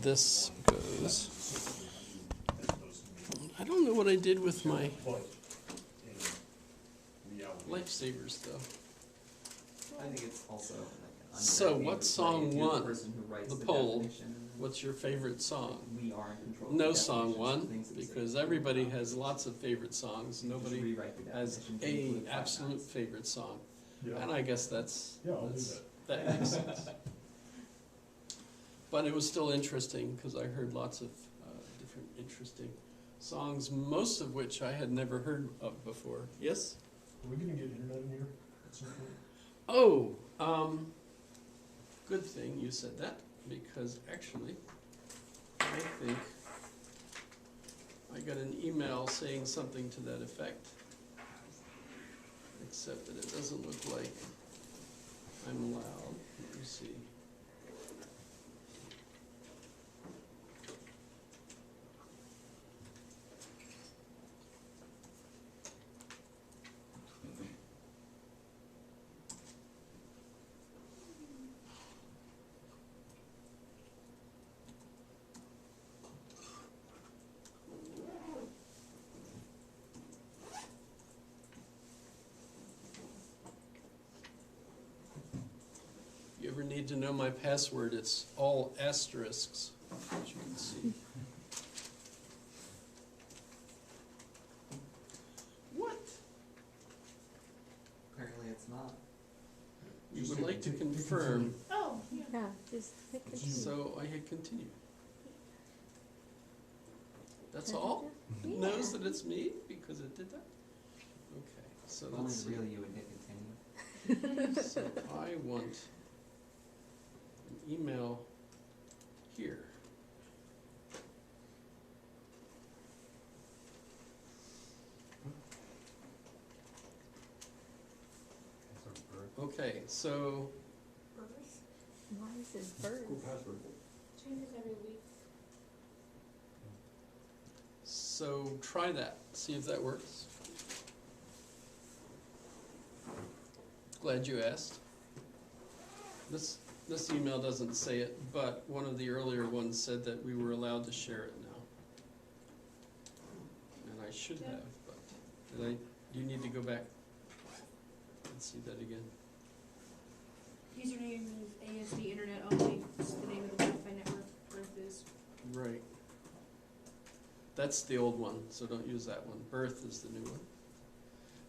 this goes. I don't know what I did with my lifesavers though. I think it's also like an So unfair what game to song play to won person who writes the poll? definition. What's your favorite song? We are in control. of No the song definitions of won, things that because say- everybody has lots of favorite songs. You just Nobody rewrite the has definition to a include five absolute nines. favorite song. Yeah, And I guess that's, yeah, I'll do that makes sense. But it was still interesting, because I heard lots of different interesting songs, most of which I had never heard of before. Yes? Are we gonna get internet in here at some point? Oh, good thing you said that, because actually, I think I got an email saying something to that effect, except that it doesn't look like I'm allowed. Let me see. If you ever need to know my password, it's all asterisks, as you can see. What? Apparently it's not. You Just would hit like to continue. confirm, Oh, yeah. Yeah, just hit It's continue. so I hit continue. That's Did it all? do? It Yeah. knows that it's me because it did that? Okay, so If only let's see. really you would hit continue. So I want an email here. Okay, so Birth Why is this bird? Cool password. changes every week. so try that, see if that works. Glad you asked. This email doesn't say it, but one of the earlier ones said that we were allowed to share it now. And I should Yeah. have, but do you need to go back and see that again? Username is ASD Internet only. It's the name of the Wi-Fi network. Birth is. Right. That's the old one, so don't use that one. Birth is the new one.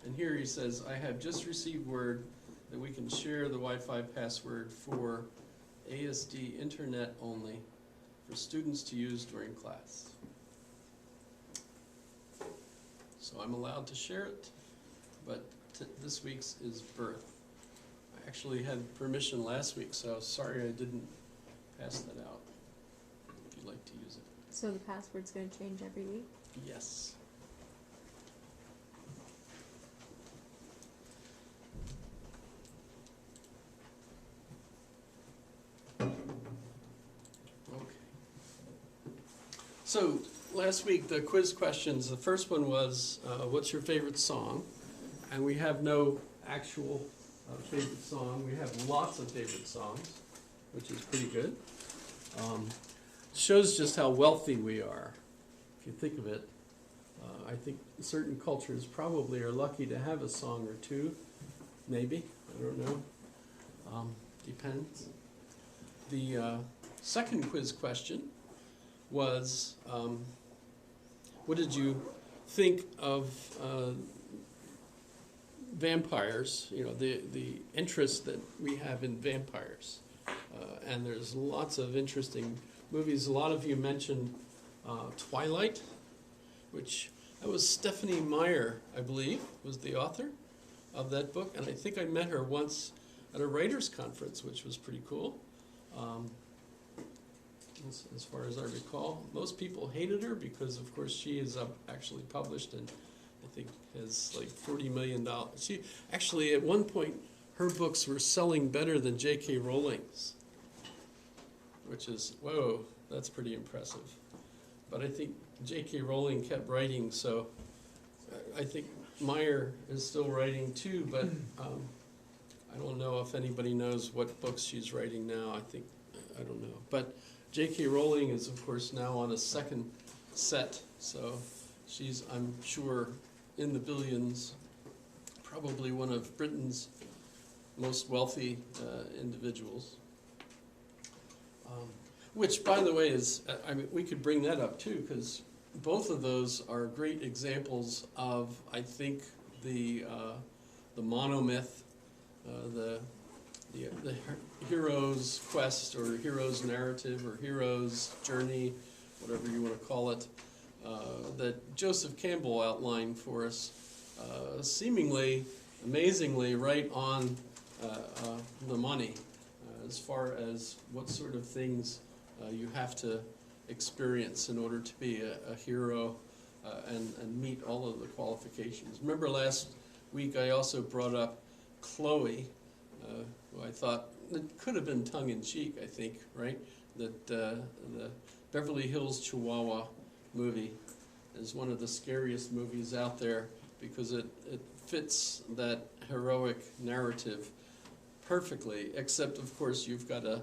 And here he says, I have just received word that we can share the Wi-Fi password for ASD Internet only for students to use during class. So I'm allowed to share it, but this week's is birth. I actually had permission last week, so sorry I didn't pass that out, if you'd like to use it. So the password's gonna change every week? Yes. Okay. So, last week, the quiz questions, the first one was, what's your favorite song? And we have no actual favorite song. We have lots of favorite songs, which is pretty good. Shows just how wealthy we are, if you think of it. I think certain cultures probably are lucky to have a song or two, maybe, I don't know. Depends. The second quiz question was, what did you think of vampires, you know, the interest that we have in vampires? And there's lots of interesting movies. A lot of you mentioned Twilight, which that was Stephanie Meyer, I believe, was the author of that book. And I think I met her once at a writers' conference, which was pretty cool. As far as I recall, most people hated her because, of course, she is actually published and I think has like $40 million. She actually, at one point, her books were selling better than J.K. Rowling's, which is, whoa, that's pretty impressive. But I think J.K. Rowling kept writing, so I think Meyer is still writing too, but I don't know if anybody knows what books she's writing now. I don't know. But J.K. Rowling is, of course, now on a second set, so she's, I'm sure, in the billions, probably one of Britain's most wealthy individuals. Which, by the way, is, I mean, we could bring that up too, because both of those are great examples of, I think, the monomyth, the hero's quest, or hero's narrative, or hero's journey, whatever you want to call it, that Joseph Campbell outlined for us, seemingly, amazingly, right on the money, as far as what sort of things you have to experience in order to be a hero and meet all of the qualifications. Remember last week I also brought up Chloe, who I thought it could have been tongue-in-cheek, I think, right? That the Beverly Hills Chihuahua movie is one of the scariest movies out there because it fits that heroic narrative perfectly, except of course you've got a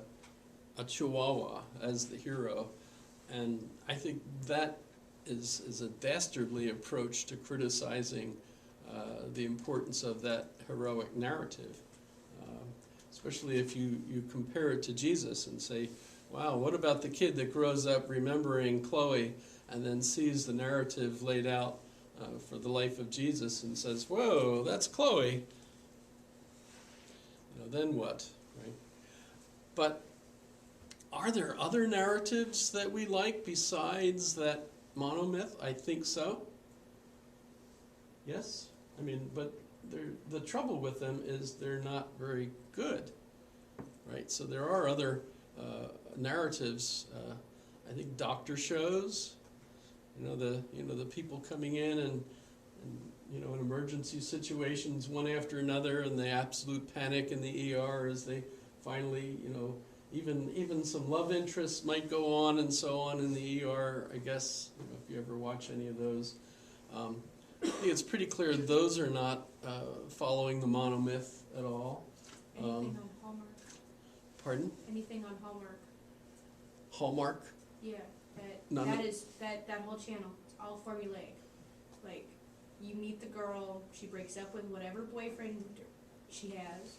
Chihuahua as the hero, and I think that is a dastardly approach to criticizing the importance of that heroic narrative, especially if you compare it to Jesus and say, wow, what about the kid that grows up remembering Chloe and then sees the narrative laid out for the life of Jesus and says, whoa, that's Chloe. Then what, right? But are there other narratives that we like besides that monomyth? I think so. Yes? I mean, but the trouble with them is they're not very good, right? So there are other narratives. I think doctor shows, the people coming in and in emergency situations one after another, and the absolute panic in the ER as they finally, even some love interests might go on and so on in the ER, I guess, if you ever watch any of those. I think it's pretty clear those are not following the monomyth at all. Anything on Hallmark? Pardon? Anything on Hallmark? Hallmark? Yeah, None of- that whole channel. It's all formulaic. Like, you meet the girl, she breaks up with whatever boyfriend she has.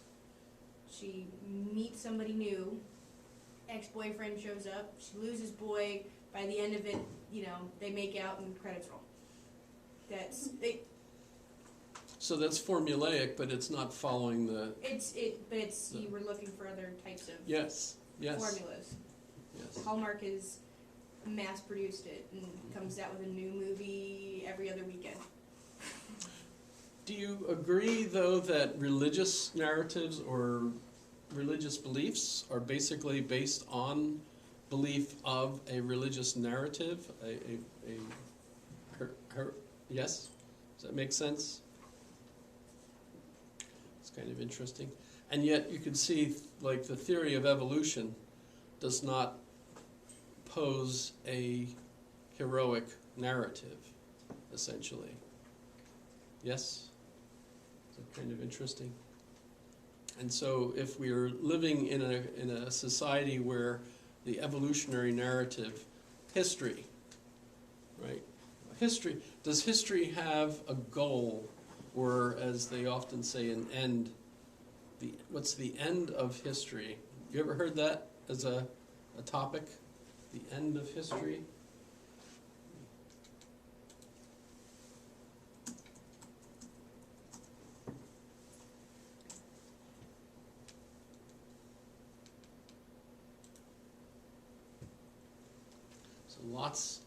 She meets somebody new. Ex-boyfriend shows up. She loses boy. By the end of it, they make out and credits roll. So that's formulaic, but it's not following the... You were looking for other types of Yes. formulas. Yes. Hallmark has mass-produced it and comes out with a new movie every other weekend. Do you agree, though, that religious narratives or religious beliefs are basically based on belief of a religious narrative? Yes? Does that make sense? It's kind of interesting. And yet you can see, like, the theory of evolution does not pose a heroic narrative, essentially. Yes? Kind of interesting. And so if we're living in a society where the evolutionary narrative, history, right? Does history have a goal, or as they often say, an end? What's the end of history? You ever heard that as a topic? The end of history?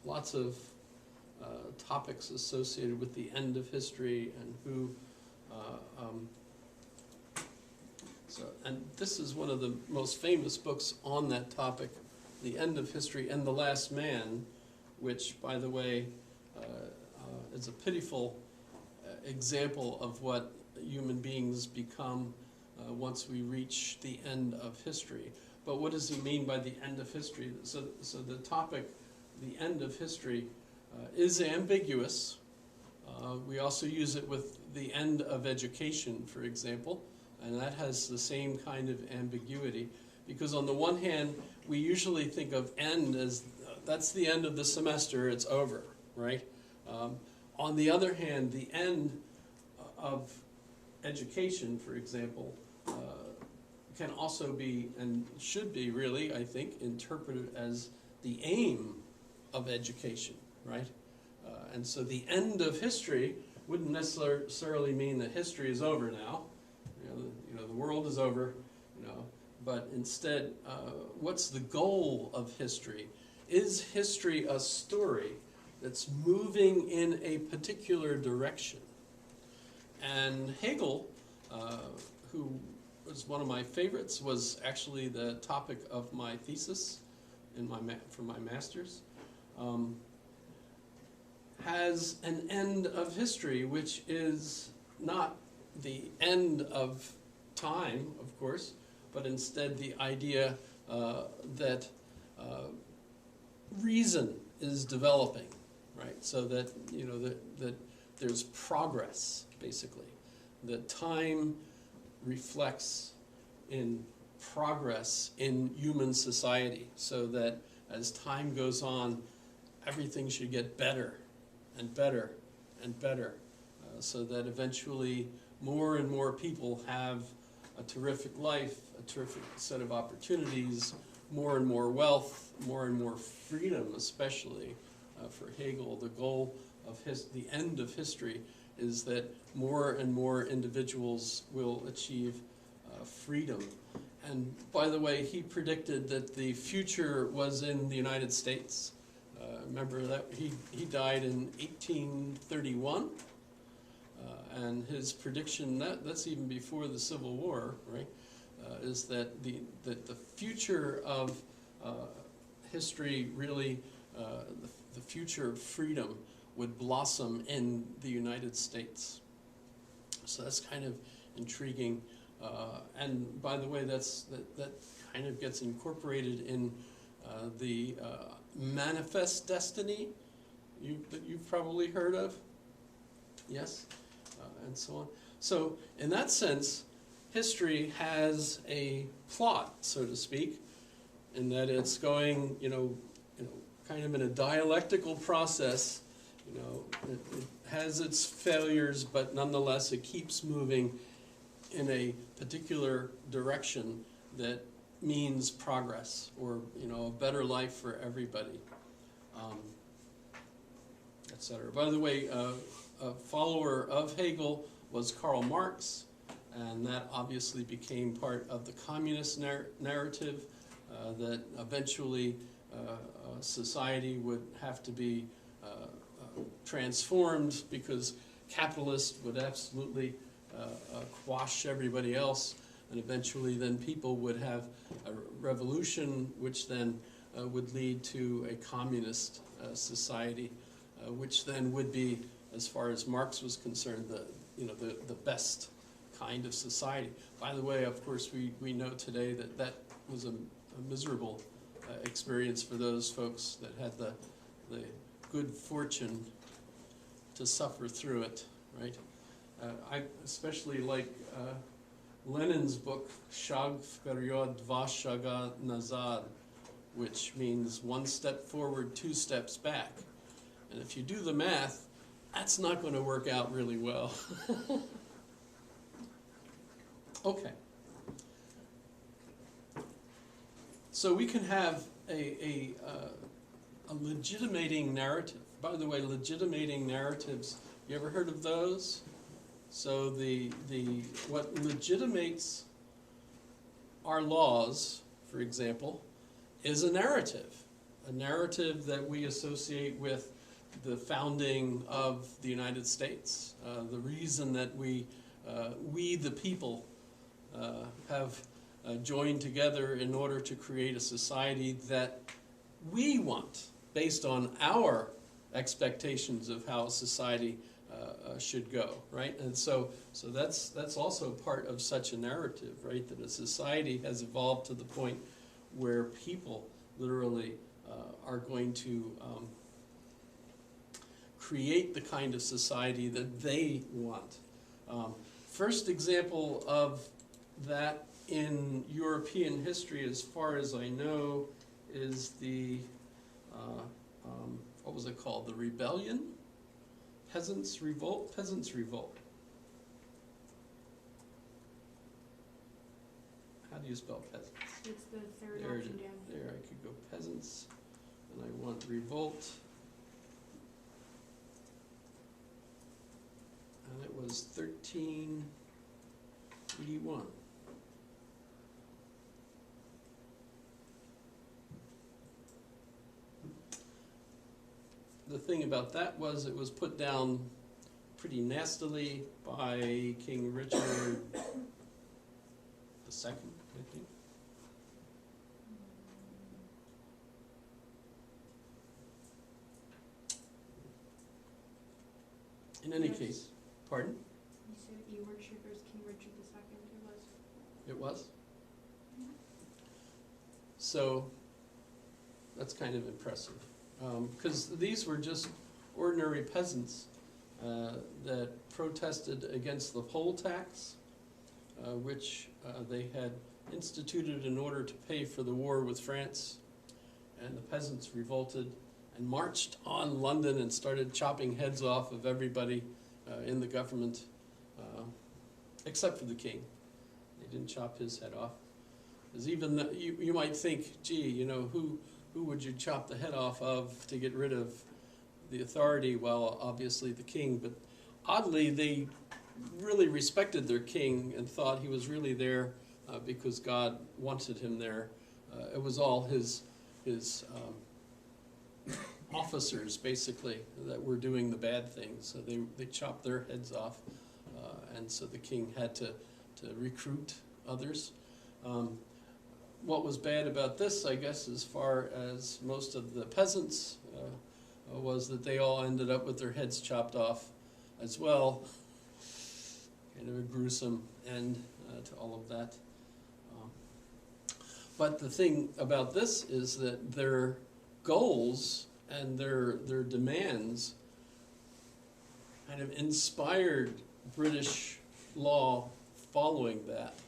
Lots of topics associated with the end of history and who. And this is one of the most famous books on that topic, The End of History and the Last Man, which, by the way, is a pitiful example of what human beings become once we reach the end of history. But what does he mean by the end of history? So the topic, the end of history, is ambiguous. We also use it with the end of education, for example, and that has the same kind of ambiguity. Because on the one hand, we usually think of end as that's the end of the semester, it's over, right? On the other hand, the end of education, for example, can also be, and should be really, I think, interpreted as the aim of education, right? And so the end of history wouldn't necessarily mean that history is over now. The world is over, but instead, what's the goal of history? Is history a story that's moving in a particular direction? And Hegel, who was one of my favorites, was actually the topic of my thesis for my master's, has an end of history, which is not the end of time, of course, but instead the idea that reason is developing, right? So that that there's progress, basically. That time reflects in progress in human society, so that as time goes on, everything should get better and better and better, so that eventually more and more people have a terrific life, a terrific set of opportunities, more and more wealth, more and more freedom, especially for Hegel. The goal of the end of history is that more and more individuals will achieve freedom. And by the way, he predicted that the future was in the United States. Remember that he died in 1831, and his prediction, that's even before the Civil War, right? Is that the future of history really, the future of freedom would blossom in the United States. So that's kind of intriguing. And by the way, that kind of gets incorporated in the Manifest Destiny that you've probably heard of. Yes? And so on. So in that sense, history has a plot, so to speak, in that it's going, kind of in a dialectical process. It has its failures, but nonetheless it keeps moving in a particular direction that means progress, or a better life for everybody, etc. By the way, a follower of Hegel was Karl Marx, and that obviously became part of the communist narrative, that eventually society would have to be transformed because capitalists would absolutely quash everybody else, and eventually then people would have a revolution, which then would lead to a communist society, which then would be, as far as Marx was concerned, the best kind of society. By the way, of course, we know today that was a miserable experience for those folks that had the good fortune to suffer through it, right? I especially like Lenin's book, Shag Vperyod, Dva Shaga Nazad, which means one step forward, two steps back. And if you do the math, that's not going to work out really well. Okay. So we can have a legitimating narrative. By the way, legitimating narratives, you ever heard of those? So what legitimates our laws, for example, is a narrative that we associate with the founding of the United States, the reason that we the people, have joined together in order to create a society that we want, based on our expectations of how society should go, right? And so that's also part of such a narrative, right? That a society has evolved to the point where people literally are going to create the kind of society that they want. First example of that in European history, as far as I know, is the, what was it called? The rebellion? Peasants' Revolt? Peasants' Revolt. How do you spell peasants? It's the third There, option down. there, I could go peasants, and I want revolt. And it was 1381. The thing about that was it was put down pretty nastily by King Richard II, I think. In any Yes. case, pardon? You said Your Worship is King Richard II, it was. It was? So, that's kind of impressive. Because these were just ordinary peasants that protested against the poll tax, which they had instituted in order to pay for the war with France. And the peasants revolted and marched on London and started chopping heads off of everybody in the government, except for the king. They didn't chop his head off. Because even you might think, gee, you know, who would you chop the head off of to get rid of the authority? Well, obviously the king. But oddly, they really respected their king and thought he was really there because God wanted him there. It was all his officers, basically, that were doing the bad things. So they chopped their heads off, and so the king had to recruit others. What was bad about this, I guess, as far as most of the peasants, was that they all ended up with their heads chopped off as well. Kind of a gruesome end to all of that. But the thing about this is that their goals and their demands kind of inspired British law following that.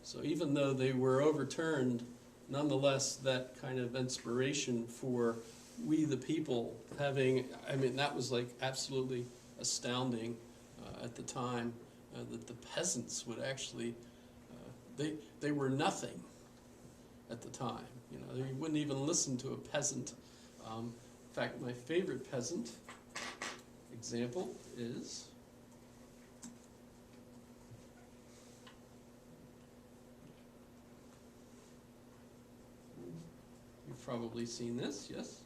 So even though they were overturned, nonetheless, that kind of inspiration for we the people having, I mean, that was like absolutely astounding at the time, that the peasants would actually, they were nothing at the time. You know, you wouldn't even listen to a peasant. In fact, my favorite peasant example is you've probably seen this, yes?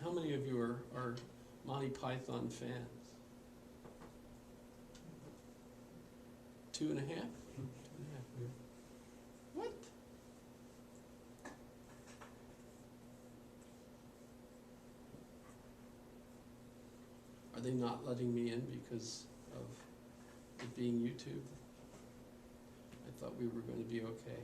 How many of you are Monty Python fans? 2.5? 2.5. What? Are they not letting me in because of it being YouTube? I thought we were going to be okay.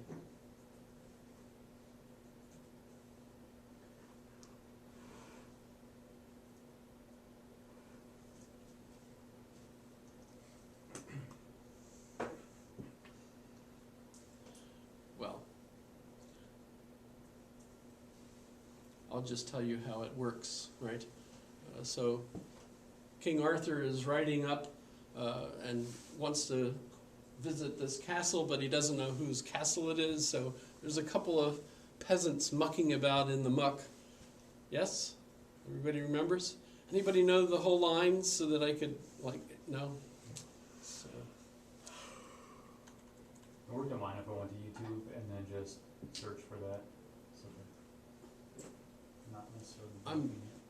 Well, I'll just tell you how it works, right? So King Arthur is riding up and wants to visit this castle, but he doesn't know whose castle it is, so there's a couple of peasants mucking about in the muck. Yes? Everybody remembers? Anybody know the whole line so that I could, like, no? So. I wouldn't mind if I went to YouTube and then just search for that. So that not necessarily.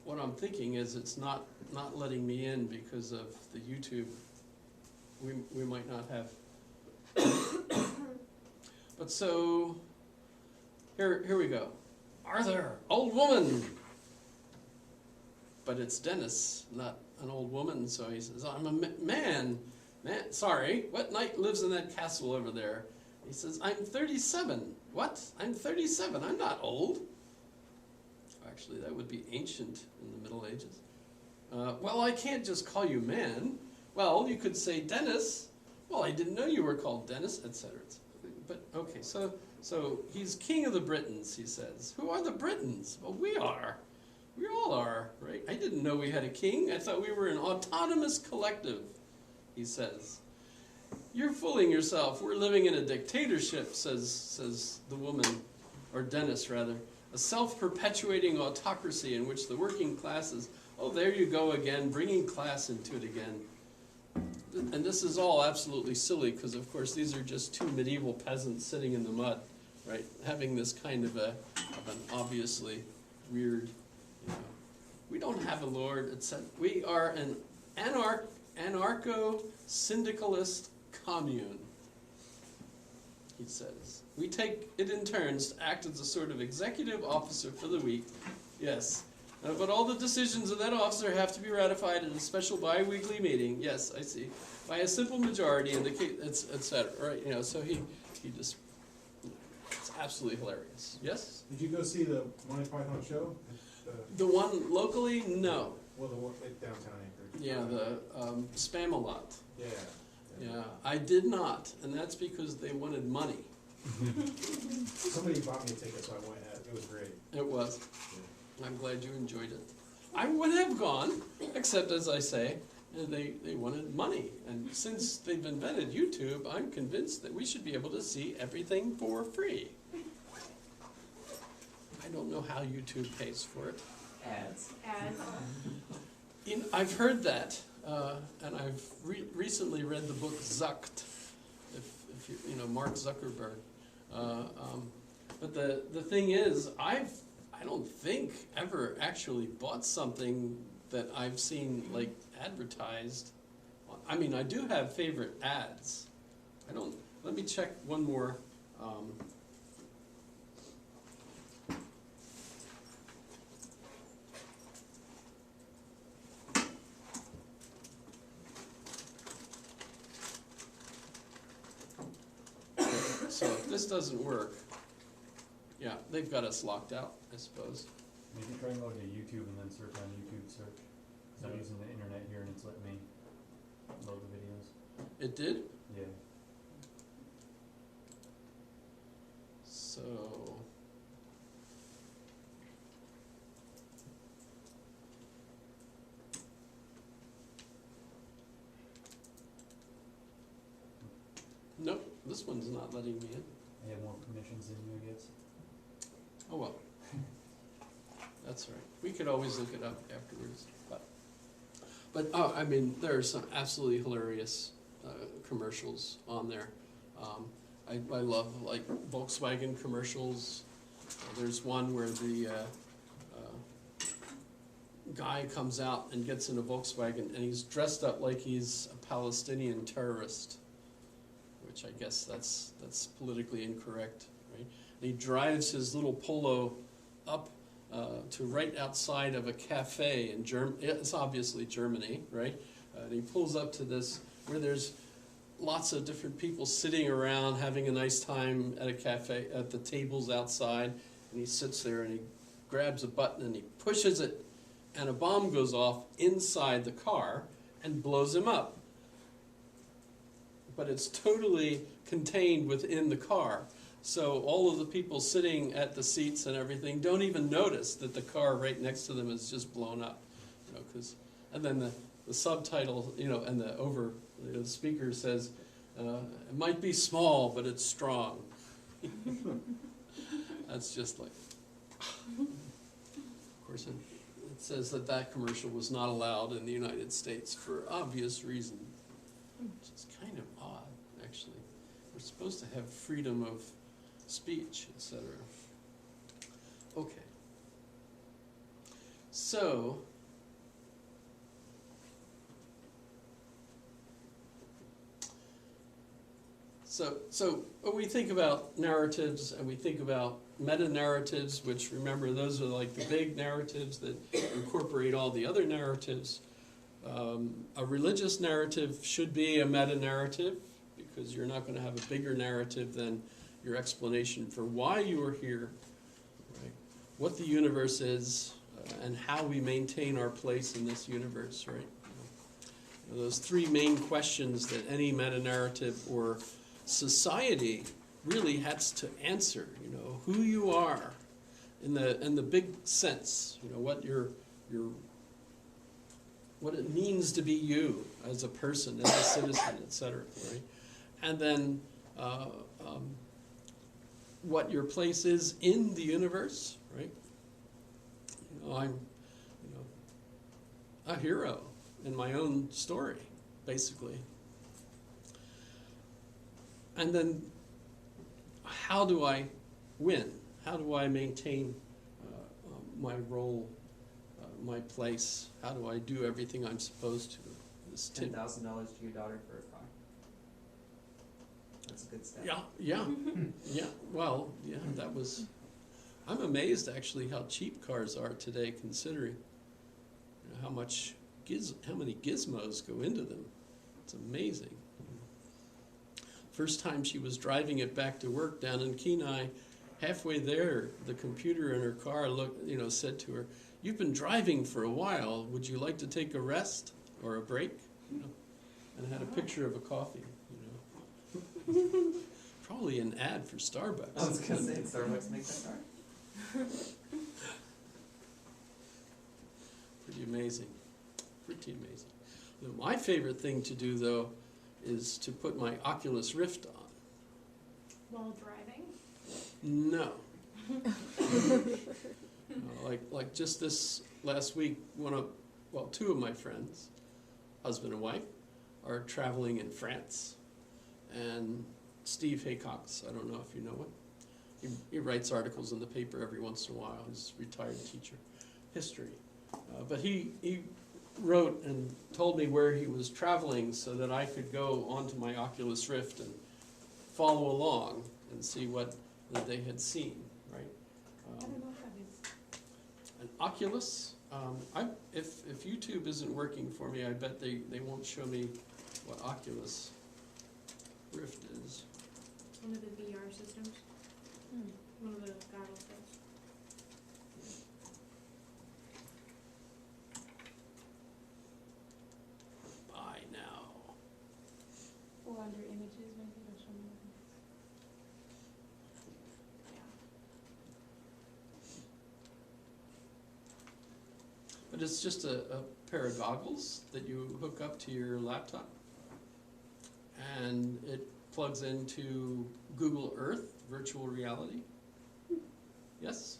What I'm thinking is it's not letting me in because of the YouTube. We might not have. But so, here we go. Arthur, old woman. But it's Dennis, not an old woman, so he says, I'm a man, sorry, what knight lives in that castle over there? He says, I'm 37. What? I'm 37, I'm not old. actually. That would be ancient in the Middle Ages. Well, I can't just call you man. Well, you could say Dennis. Well, I didn't know you were called Dennis, etc. But okay, so he's king of the Britons, he says. Who are the Britons? Well, we are. We all are, right? I didn't know we had a king. I thought we were an autonomous collective, he says. You're fooling yourself. We're living in a dictatorship, says the woman, or Dennis rather. A self-perpetuating autocracy in which the working classes, oh, there you go again, bringing class into it again. And this is all absolutely silly because, of course, these are just two medieval peasants sitting in the mud, right? Having this kind of an obviously weird, we don't have a lord. We are an anarcho-syndicalist commune, he says. We take it in turns to act as a sort of executive officer for the week. Yes. But all the decisions of that officer have to be ratified in a special bi-weekly meeting. Yes, I see. By a simple majority, etc. Right? So he just, it's absolutely hilarious. Yes? Did you go see the Monty Python show? The one locally? No. Well, the one at downtown Anchorage. Yeah, the Spam-A-Lot. Yeah. Yeah, I did not, and that's because they wanted money. Somebody bought me a ticket, so I went. It was great. It was. Yeah. I'm glad you enjoyed it. I would have gone, except as I say, they wanted money. And since they've invented YouTube, I'm convinced that we should be able to see everything for free. I don't know how YouTube pays for it. Ads. I've heard that, and I've recently read the book Zucked, if you Mark Zuckerberg. But the thing is, I don't think ever actually bought something that I've seen like advertised. I mean, I do have favorite ads. Let me check one more. So if this doesn't work, yeah, they've got us locked out, I suppose. You can try and go to YouTube and then search on YouTube search. Because I'm using the internet here and it's letting me load the videos. It did? Yeah. So, nope, this one's not letting me in. I have more permissions than you, I guess. Oh well. That's all right. We could always look it up afterwards. But I mean, there are some absolutely hilarious commercials on there. I love like Volkswagen commercials. There's one where the guy comes out and gets in a Volkswagen and he's dressed up like he's a Palestinian terrorist, which I guess that's politically incorrect, right? And he drives his little Polo up to right outside of a cafe in Germany. It's obviously Germany, right? And he pulls up to this where there's lots of different people sitting around having a nice time at a cafe, at the tables outside, and he sits there and he grabs a button and he pushes it, and a bomb goes off inside the car and blows him up. But it's totally contained within the car. So all of the people sitting at the seats and everything don't even notice that the car right next to them is just blown up. And then the subtitle, and the speaker says, it might be small, but it's strong. That's just like, of course, it says that commercial was not allowed in the United States for obvious reasons, which is kind of odd, actually. We're supposed to have freedom of speech, etc. Okay. So when we think about narratives and we think about meta-narratives, which remember those are like the big narratives that incorporate all the other narratives. A religious narrative should be a meta-narrative because you're not going to have a bigger narrative than your explanation for why you are here. Right? what the universe is and how we maintain our place in this universe, right? Those three main questions that any meta-narrative or society really has to answer, who you are in the big sense, what what it means to be you as a person, as a citizen, etc., right? And then what your place is in the universe, right? I'm a hero in my own story, basically. And then how do I win? How do I maintain my role, my place? How do I do everything I'm supposed to? This $10,000 to your daughter for a car. That's a good step. Yeah. Well, yeah, that was. I'm amazed actually how cheap cars are today, considering how many gizmos go into them. It's amazing. First time she was driving it back to work down in Kenai, halfway there, the computer in her car said to her, "You've been driving for a while. Would you like to take a rest or a break?" And it had a picture of a coffee. Probably an ad for Starbucks. I was gonna say, Starbucks make that car? Pretty amazing. Pretty amazing. My favorite thing to do, though, is to put my Oculus Rift on. While driving? No. Like just this last week, two of my friends, husband and wife, are traveling in France. And Steve Haycox, I don't know if you know him. He writes articles in the paper every once in a while. He's a retired teacher, history. But he wrote and told me where he was traveling so that I could go onto my Oculus Rift and follow along and see what they had seen, right? I don't know what that is. An Oculus, if YouTube isn't working for me, I bet they won't show me what Oculus Rift is. One of the VR systems. One of the goggles things. Buy now. Or under images, maybe it'll show me. But it's just a pair of goggles that you hook up to your laptop. And it plugs into Google Earth, virtual reality. Yes?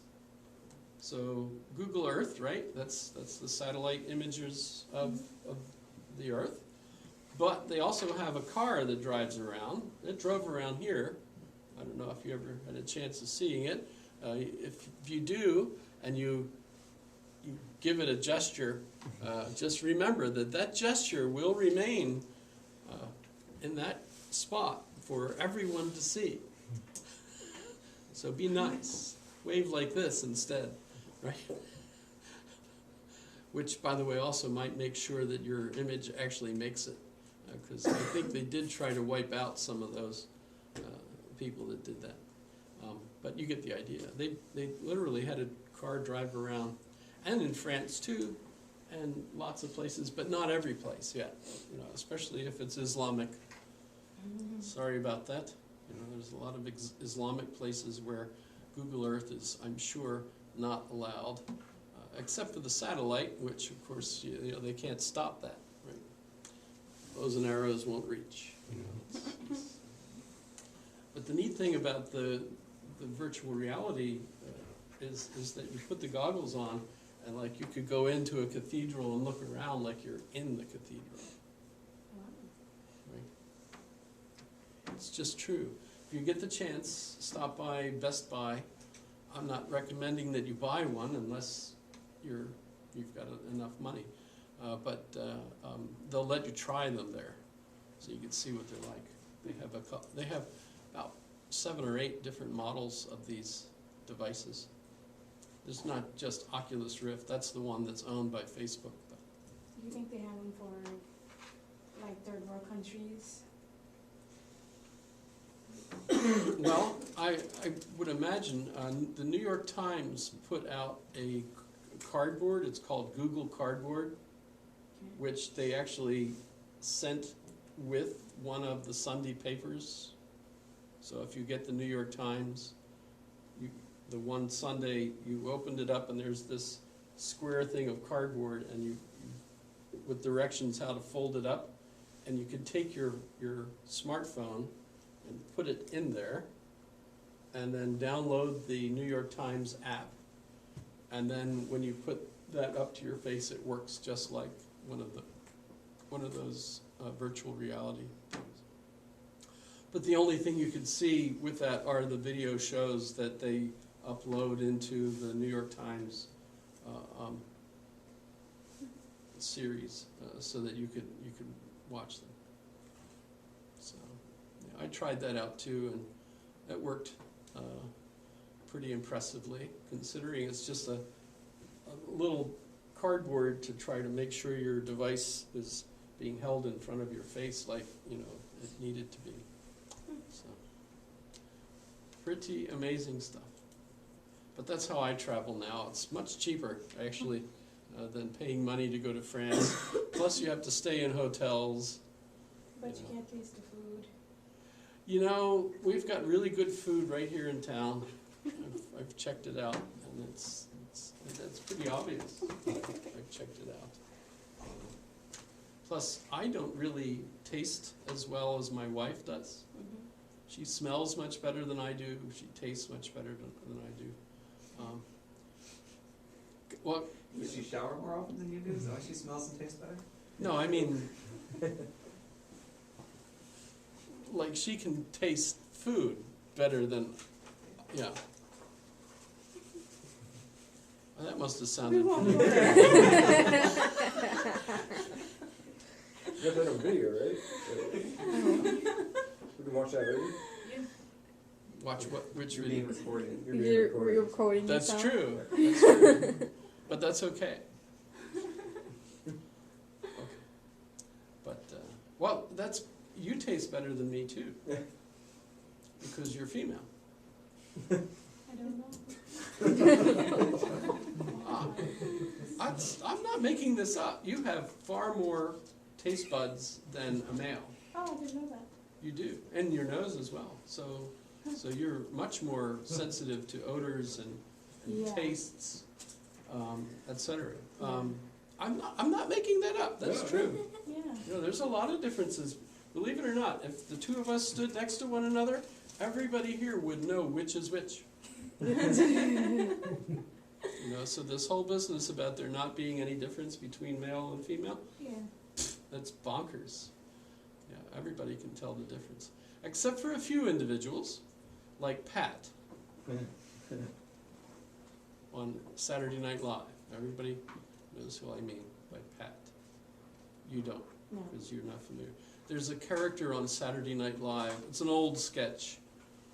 So Google Earth, right? That's the satellite images of the Earth. But they also have a car that drives around. It drove around here. I don't know if you ever had a chance of seeing it. If you do, and you give it a gesture, just remember that gesture will remain in that spot for everyone to see. So be nice. Wave like this instead, right? Which, by the way, also might make sure that your image actually makes it. Because I think they did try to wipe out some of those people that did that. But you get the idea. They literally had a car drive around, and in France too, and lots of places, but not every place yet. Especially if it's Islamic. Sorry about that. There's a lot of Islamic places where Google Earth is, I'm sure, not allowed, except for the satellite, which of course they can't stop that. Right? Bows and arrows won't reach. But the neat thing about the virtual reality is that you put the goggles on, and like you could go into a cathedral and look around like you're in the cathedral. It's just true. If you get the chance, stop by Best Buy. I'm not recommending that you buy one unless you've got enough money. But they'll let you try them there, so you can see what they're like. They have about 7 or 8 different models of these devices. There's not just Oculus Rift. That's the one that's owned by Facebook. Do you think they have them for like third world countries? Well, I would imagine, the New York Times put out a cardboard, it's called Google Cardboard, which they actually sent with one of the Sunday papers. So if you get the New York Times, the one Sunday, you opened it up and there's this square thing of cardboard and you with directions how to fold it up, and you could take your smartphone and put it in there, and then download the New York Times app. And then when you put that up to your face, it works just like one of those virtual reality things. But the only thing you can see with that are the video shows that they upload into the New York Times series, so that you could watch them. So yeah, I tried that out too, and it worked pretty impressively, considering it's just a little cardboard to try to make sure your device is being held in front of your face like, you know, it needed to be. So pretty amazing stuff. But that's how I travel now. It's much cheaper, actually, than paying money to go to France. Plus you have to stay in hotels. But you can't taste the food. You know, we've got really good food right here in town. I've checked it out, and it's pretty obvious. I've checked it out. Plus, I don't really taste as well as my wife does. Mm-hmm. She smells much better than I do. She tastes much better than I do. Well, Does she shower more often than you do? Is that why she smells and tastes better? no, I mean, like she can taste food better than, yeah. Well, that must have sounded pretty good. You got that on video, right? We can watch that later. Watch which You're video? being recorded. You're being You're recorded. recording That's yourself? true. That's true. But that's okay. Okay. But well, you taste better than me too, because you're female. I don't know. I'm not making this up. You have far more taste buds than a male. Oh, I didn't know that. You do, and your nose as well. So you're much more sensitive to odors and Yeah. tastes, etc. I'm not making that up. That's Yeah. true. Yeah. You know, there's a lot of differences. Believe it or not, if the two of us stood next to one another, everybody here would know which is which. You know, so this whole business about there not being any difference between male and female, Yeah. that's bonkers. Yeah, everybody can tell the difference. Except for a few individuals, like Pat on Saturday Night Live. Everybody knows who I mean by Pat. You don't, No. because you're not familiar. There's a character on Saturday Night Live. It's an old sketch,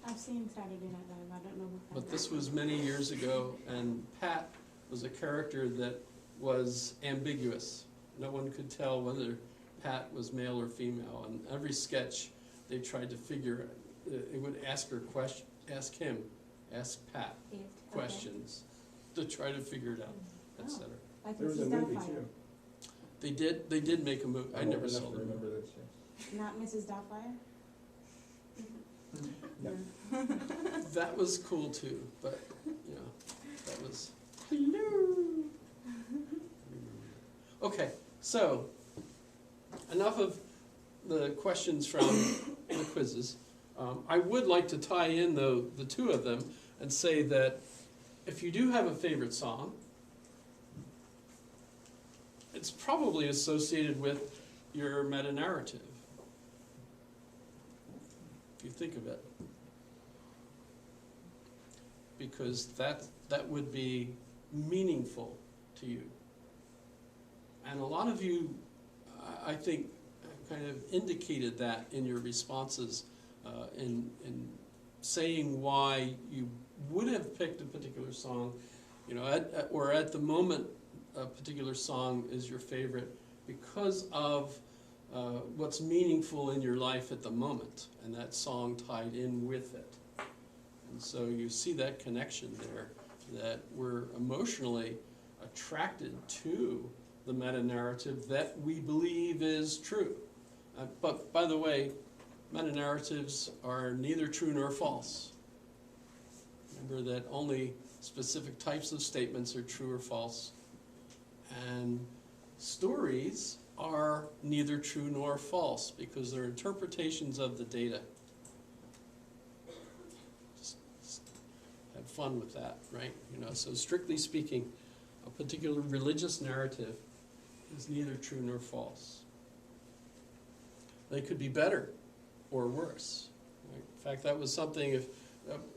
I've seen Saturday Night Live. I don't know what that but this is. was many years ago, and Pat was a character that was ambiguous. No one could tell whether Pat was male or female, and every sketch they tried to figure, it would ask Pat Okay. questions to try to figure it out, Oh. etc. Like There was a Mrs. movie Doubtfire. too. They did make a movie. I I'm never old saw enough the to movie. remember that shit. Not Mrs. Doubtfire? No. That was cool too, but you know, that was. Okay, so enough of the questions from the quizzes. I would like to tie in though the two of them and say that if you do have a favorite song, it's probably associated with your meta-narrative, if you think of it. Because that would be meaningful to you. And a lot of you, I think, kind of indicated that in your responses, in saying why you would have picked a particular song, you know, or at the moment a particular song is your favorite because of what's meaningful in your life at the moment, and that song tied in with it. And so you see that connection there, that we're emotionally attracted to the meta-narrative that we believe is true. But by the way, meta-narratives are neither true nor false. Remember that only specific types of statements are true or false. And stories are neither true nor false because they're interpretations of the data. Just have fun with that, right? You know, so strictly speaking, a particular religious narrative is neither true nor false. They could be better or worse. Right? In fact, that was something, if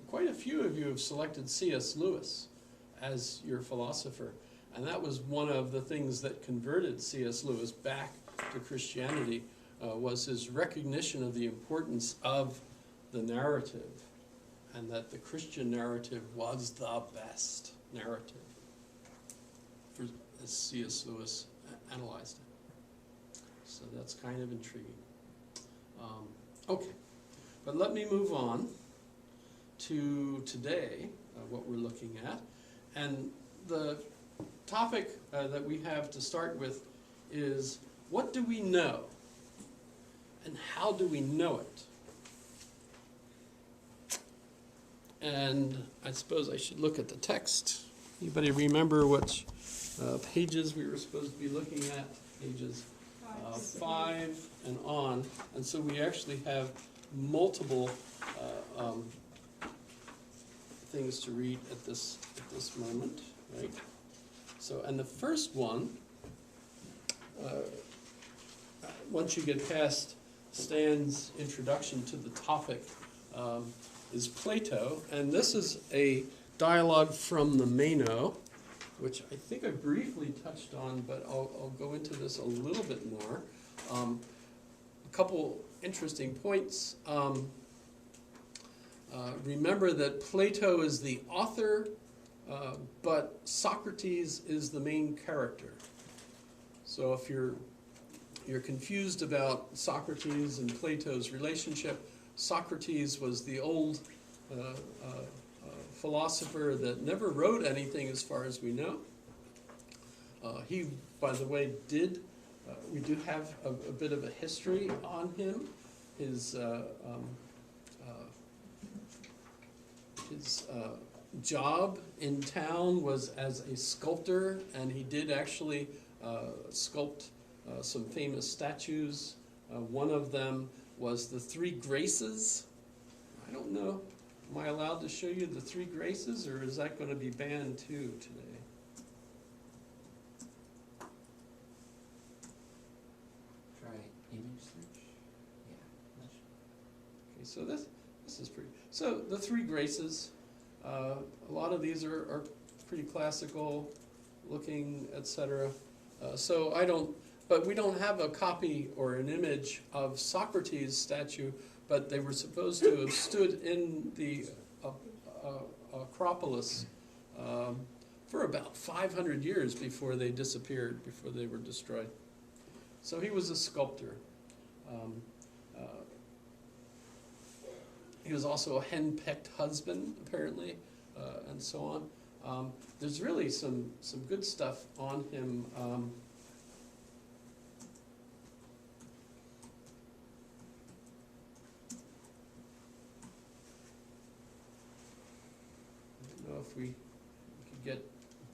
quite a few of you have selected C.S. Lewis as your philosopher, and that was one of the things that converted C.S. Lewis back to Christianity, was his recognition of the importance of the narrative, and that the Christian narrative was the best narrative, as C.S. Lewis analyzed it. So that's kind of intriguing. Okay, but let me move on to today, what we're looking at. And the topic that we have to start with is, what do we know? And how do we know it? And I suppose I should look at the text. Anybody remember which pages we were supposed to be looking at? Pages 5 and on. And so we actually have multiple things to read at this moment, right? So, and the first one, once you get past Stan's introduction to the topic, is Plato, and this is a dialogue from the Meno, which I think I briefly touched on, but I'll go into this a little bit more. A couple interesting points. Remember that Plato is the author, but Socrates is the main character. So if you're confused about Socrates and Plato's relationship, Socrates was the old philosopher that never wrote anything as far as we know. He, by the way, we do have a bit of a history on him. His job in town was as a sculptor, and he did actually sculpt some famous statues. One of them was the Three Graces. I don't know, am I allowed to show you the Three Graces, or is that going to be banned too today? Try image search. Yeah. Okay, so this is pretty. So the Three Graces, a lot of these are pretty classical looking, etc. So but we don't have a copy or an image of Socrates' statue, but they were supposed to have stood in the Acropolis for about 500 years before they disappeared, before they were destroyed. So he was a sculptor. He was also a henpecked husband, apparently, and so on. There's really some good stuff on him. I don't know if we could get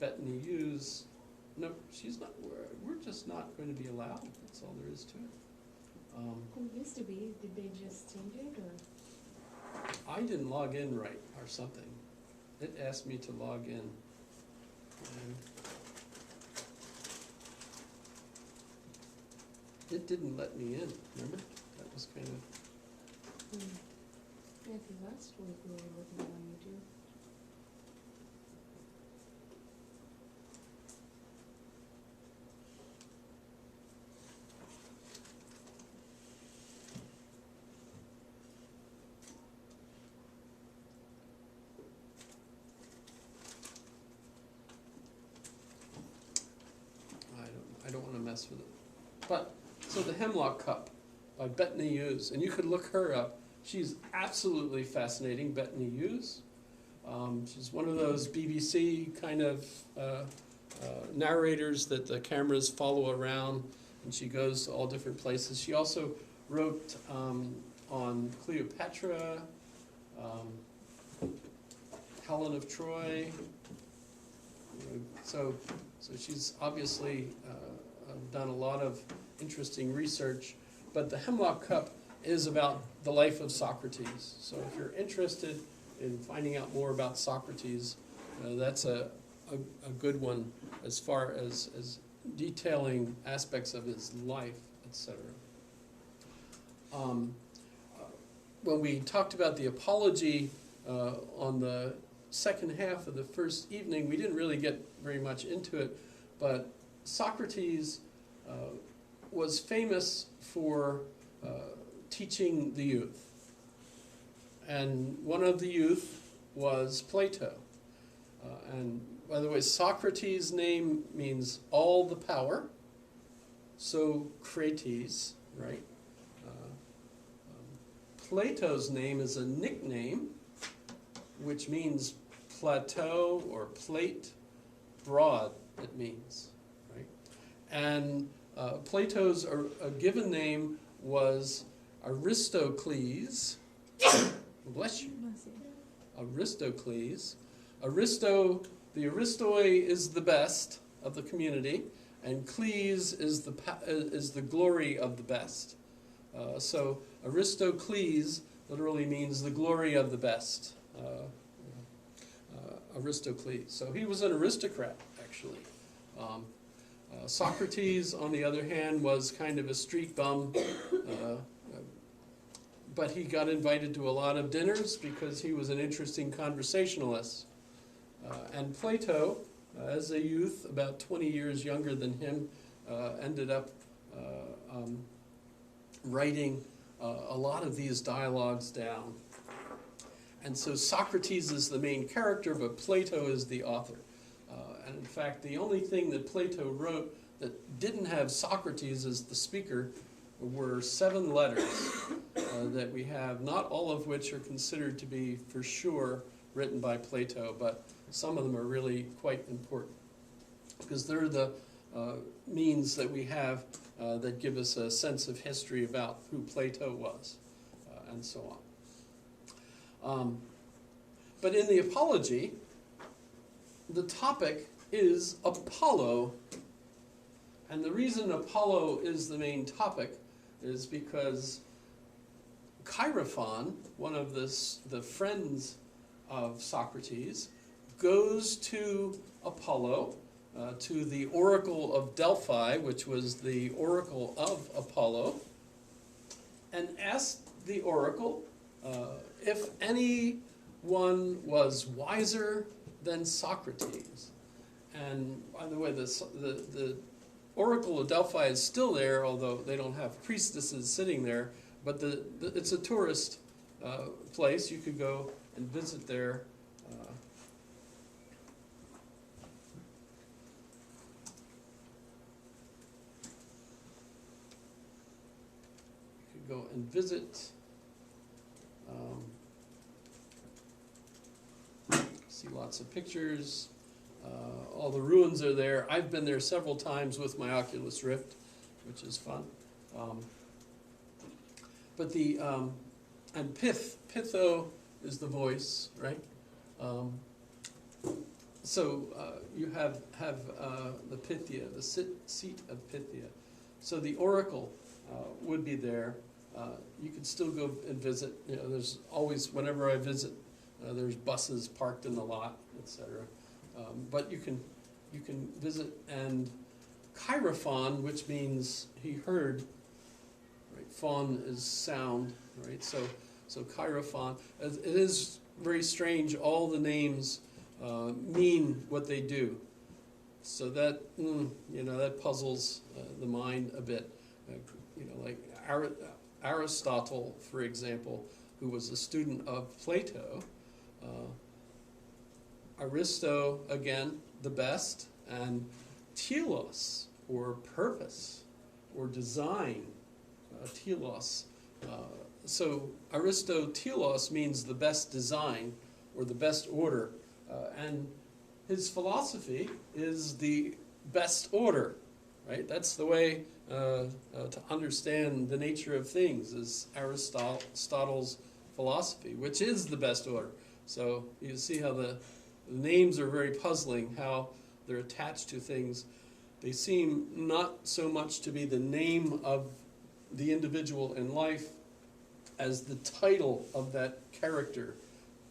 Bettany Hughes. No, she's not. We're just not going to be allowed. That's all there is to it. It used to be. Did they just change it, or? I didn't log in right or something. It asked me to log in. And it didn't let me in, remember? That was kind of... Yeah, because last week we were looking on YouTube. I don't want to mess with it. But, so the Hemlock Cup by Bettany Hughes, and you could look her up. She's absolutely fascinating, Bettany Hughes. She's one of those BBC kind of narrators that the cameras follow around, and she goes to all different places. She also wrote on Cleopatra, Helen of Troy. So she's obviously done a lot of interesting research. But the Hemlock Cup is about the life of Socrates. So if you're interested in finding out more about Socrates, that's a good one as far as detailing aspects of his life, etc. When we talked about the apology on the second half of the first evening, we didn't really get very much into it, but Socrates was famous for teaching the youth. And one of the youth was Plato. And by the way, Socrates' name means all the power, so Krates, right? Plato's name is a nickname, which means plateau or plate, broad it means, right? And Plato's a given name was Aristocles. Bless you. Aristocles. The Aristoi is the best of the community, and Cles is the glory of the best. So Aristocles literally means the glory of the best. Aristocles. So he was an aristocrat, actually. Socrates, on the other hand, was kind of a street bum, but he got invited to a lot of dinners because he was an interesting conversationalist. And Plato, as a youth, about 20 years younger than him, ended up writing a lot of these dialogues down. And so Socrates is the main character, but Plato is the author. And in fact, the only thing that Plato wrote that didn't have Socrates as the speaker were 7 letters that we have, not all of which are considered to be for sure written by Plato, but some of them are really quite important because they're the means that we have that give us a sense of history about who Plato was, and so on. But in the Apology, the topic is Apollo. And the reason Apollo is the main topic is because Chaerephon, one of the friends of Socrates, goes to Apollo, to the Oracle of Delphi, which was the Oracle of Apollo, and asked the Oracle if anyone was wiser than Socrates. And by the way, the Oracle of Delphi is still there, although they don't have priestesses sitting there, but it's a tourist place. You could go and visit there. You could go and visit. See lots of pictures. All the ruins are there. I've been there several times with my Oculus Rift, which is fun. But and Pytho is the voice, right? So you have the Pythia, the seat of Pythia. So the oracle would be there. You could still go and visit. You know, there's always, whenever I visit, there's buses parked in the lot, etc. But you can visit, and Chaerephon, which means he heard, right? Phon is sound, right? So Chaerephon. It is very strange. All the names mean what they do. So that that puzzles the mind a bit. Like Aristotle, for example, who was a student of Plato. Aristo, again, the best, and telos, or purpose, or design, telos. So Aristotelos means the best design, or the best order. And his philosophy is the best order, right? That's the way to understand the nature of things, is Aristotle's philosophy, which is the best order. So you see how the names are very puzzling, how they're attached to things. They seem not so much to be the name of the individual in life as the title of that character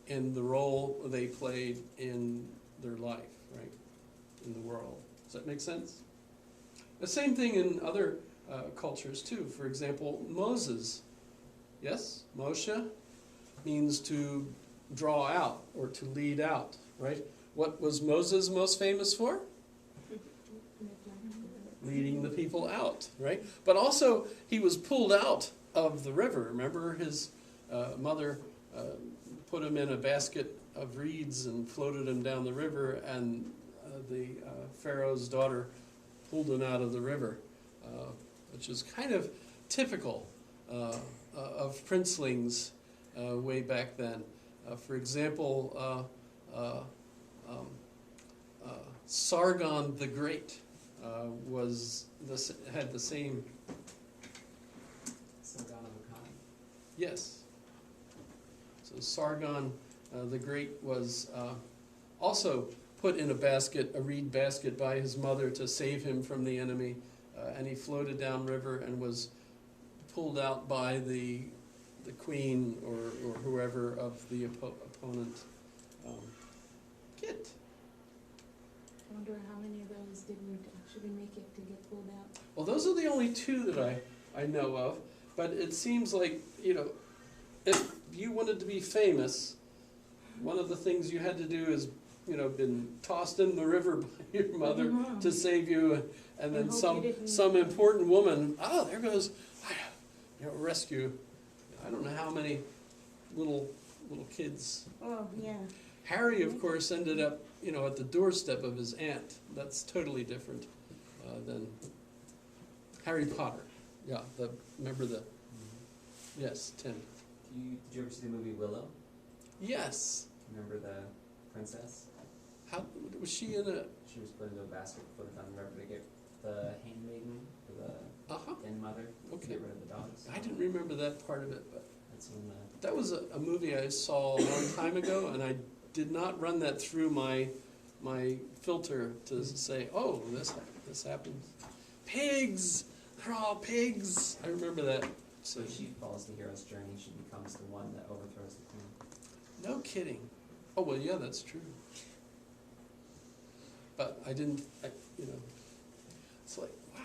in the role they played in their life, right, in the world. Does that make sense? The same thing in other cultures too. For example, Moses. Yes, Moshe means to draw out or to lead out, right? What was Moses most famous for? Leading the people out, right? But also, he was pulled out of the river. Remember, his mother put him in a basket of reeds and floated him down the river, and the Pharaoh's daughter pulled him out of the river, which is kind of typical of princelings way back then. For example, Sargon the Great had the same. Sargon of Akkad. Yes. So Sargon the Great was also put in a reed basket by his mother to save him from the enemy, and he floated downriver and was pulled out by the queen or whoever of the opponent. Kit. I wonder how many of those didn't actually make it to get pulled out. Well, those are the only two that I know of, but it seems like, if you wanted to be famous, one of the things you had to do is, been tossed in the river by your mother to save you, and then some important woman, there goes, rescue. I don't know how many little kids. Oh, yeah. Harry, of course, ended up, at the doorstep of his aunt. That's totally different than Harry Potter. Yeah, remember the, yes, Tim. Did you ever see the movie Willow? Yes. Remember the princess? How was she in a? She was put into a basket, floated down the river to get the handmaiden, or the den mother, to get rid of the dogs. I didn't remember that part of it, but That's when that was a movie I saw a long time ago, and I did not run that through my filter to say, oh, this happens. Pigs! They're all pigs! I remember that. So she follows the hero's journey. She becomes the one that overthrows the queen. No kidding. Oh, well, yeah, that's true. But I didn't, it's like, wow,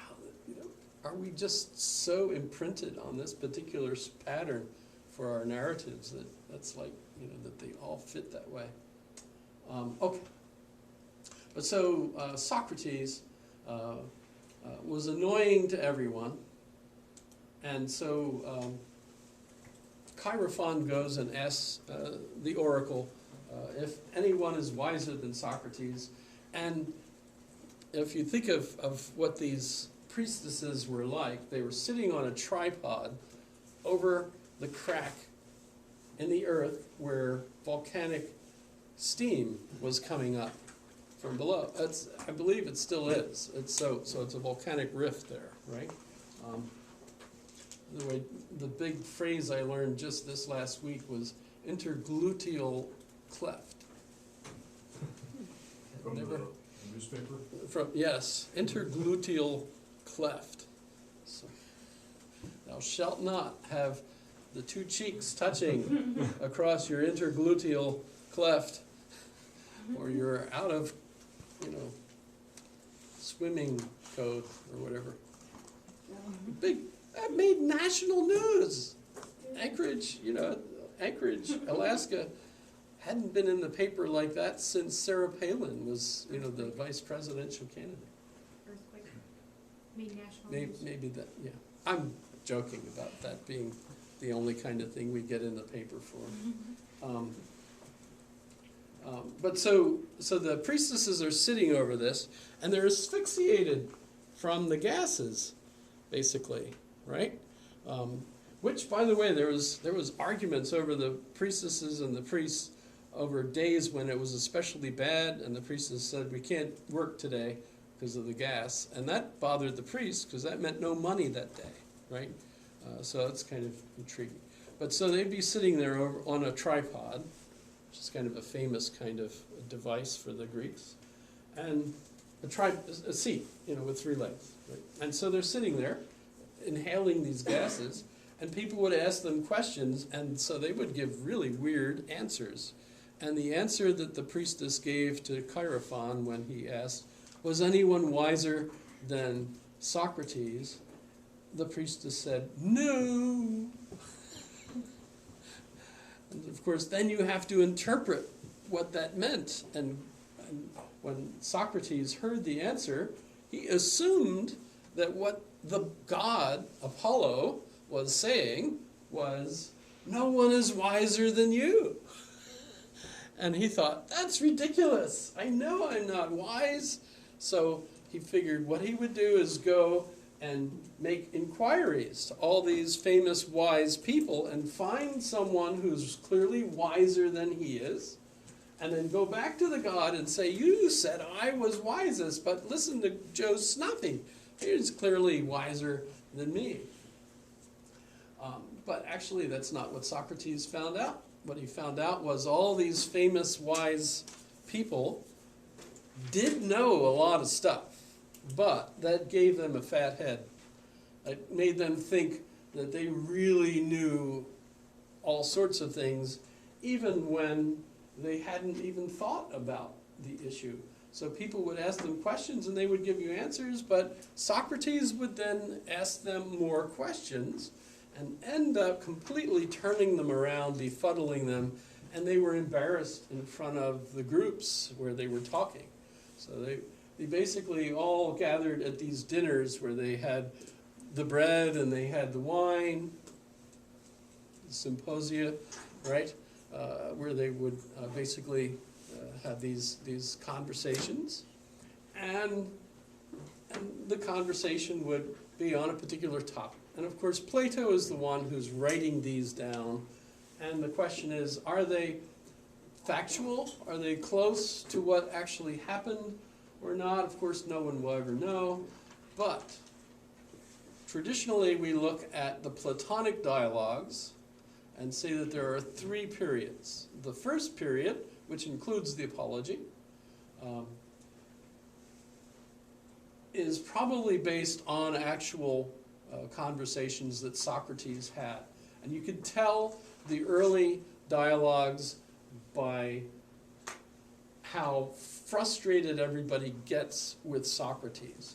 are we just so imprinted on this particular pattern for our narratives that's like, that they all fit that way? Okay. But so Socrates was annoying to everyone, and so Chaerephon goes and asks the oracle if anyone is wiser than Socrates. And if you think of what these priestesses were like, they were sitting on a tripod over the crack in the earth where volcanic steam was coming up from below. I believe it still is. So it's a volcanic rift there, right? The big phrase I learned just this last week was intergluteal cleft. From Never- the newspaper? Yes, intergluteal cleft. So, thou shalt not have the two cheeks touching across your intergluteal cleft, or you're out of, swimming code or whatever. That made national news. Anchorage, Alaska, hadn't been in the paper like that since Sarah Palin was, the vice presidential candidate. Earthquake made national news. Maybe that, yeah. I'm joking about that being the only kind of thing we get in the paper for. But so the priestesses are sitting over this, and they're asphyxiated from the gases, basically, right? Which, by the way, there was arguments over the priestesses and the priests over days when it was especially bad, and the priestess said, we can't work today because of the gas. And that bothered the priest, because that meant no money that day, right? So it's kind of intriguing. But so they'd be sitting there over on a tripod, which is kind of a famous kind of device for the Greeks, and a seat, with 3 legs. Right? And so they're sitting there, inhaling these gases, and people would ask them questions, and so they would give really weird answers. And the answer that the priestess gave to Chaerephon when he asked, was anyone wiser than Socrates? The priestess said, no. And of course, then you have to interpret what that meant. And when Socrates heard the answer, he assumed that what the god Apollo was saying was, no one is wiser than you. And he thought, that's ridiculous. I know I'm not wise. So he figured what he would do is go and make inquiries to all these famous wise people and find someone who's clearly wiser than he is, and then go back to the god and say, you said I was wisest, but listen to Joe Snuffy. He's clearly wiser than me. But actually, that's not what Socrates found out. What he found out was all these famous wise people did know a lot of stuff, but that gave them a fat head. It made them think that they really knew all sorts of things, even when they hadn't even thought about the issue. So people would ask them questions and they would give you answers, but Socrates would then ask them more questions and end up completely turning them around, befuddling them, and they were embarrassed in front of the groups where they were talking. So they basically all gathered at these dinners where they had the bread and they had the wine, the symposia, right? Where they would basically have these conversations, and the conversation would be on a particular topic. And of course, Plato is the one who's writing these down, and the question is, are they factual? Are they close to what actually happened or not? Of course, no one will ever know, but traditionally we look at the Platonic dialogues and say that there are 3 periods. The first period, which includes the Apology, is probably based on actual conversations that Socrates had. And you could tell the early dialogues by how frustrated everybody gets with Socrates,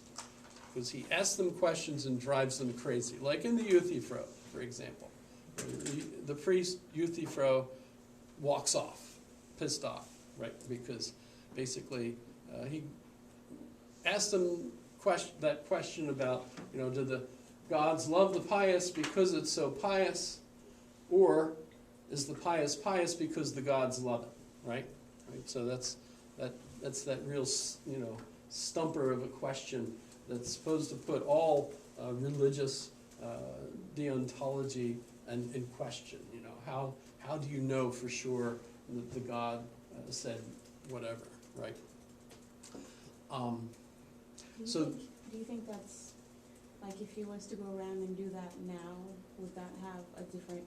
because he asks them questions and drives them crazy, like in the Euthyphro, for example. The priest Euthyphro walks off, pissed off, right? Because basically he asked them that question about, do the gods love the pious because it's so pious, or is the pious pious because the gods love it, right? So that's that real, stumper of a question that's supposed to put all religious deontology in question. How do you know for sure that the God said whatever, right? Do you think that's, like, if he was to go around and do that now, would that have a different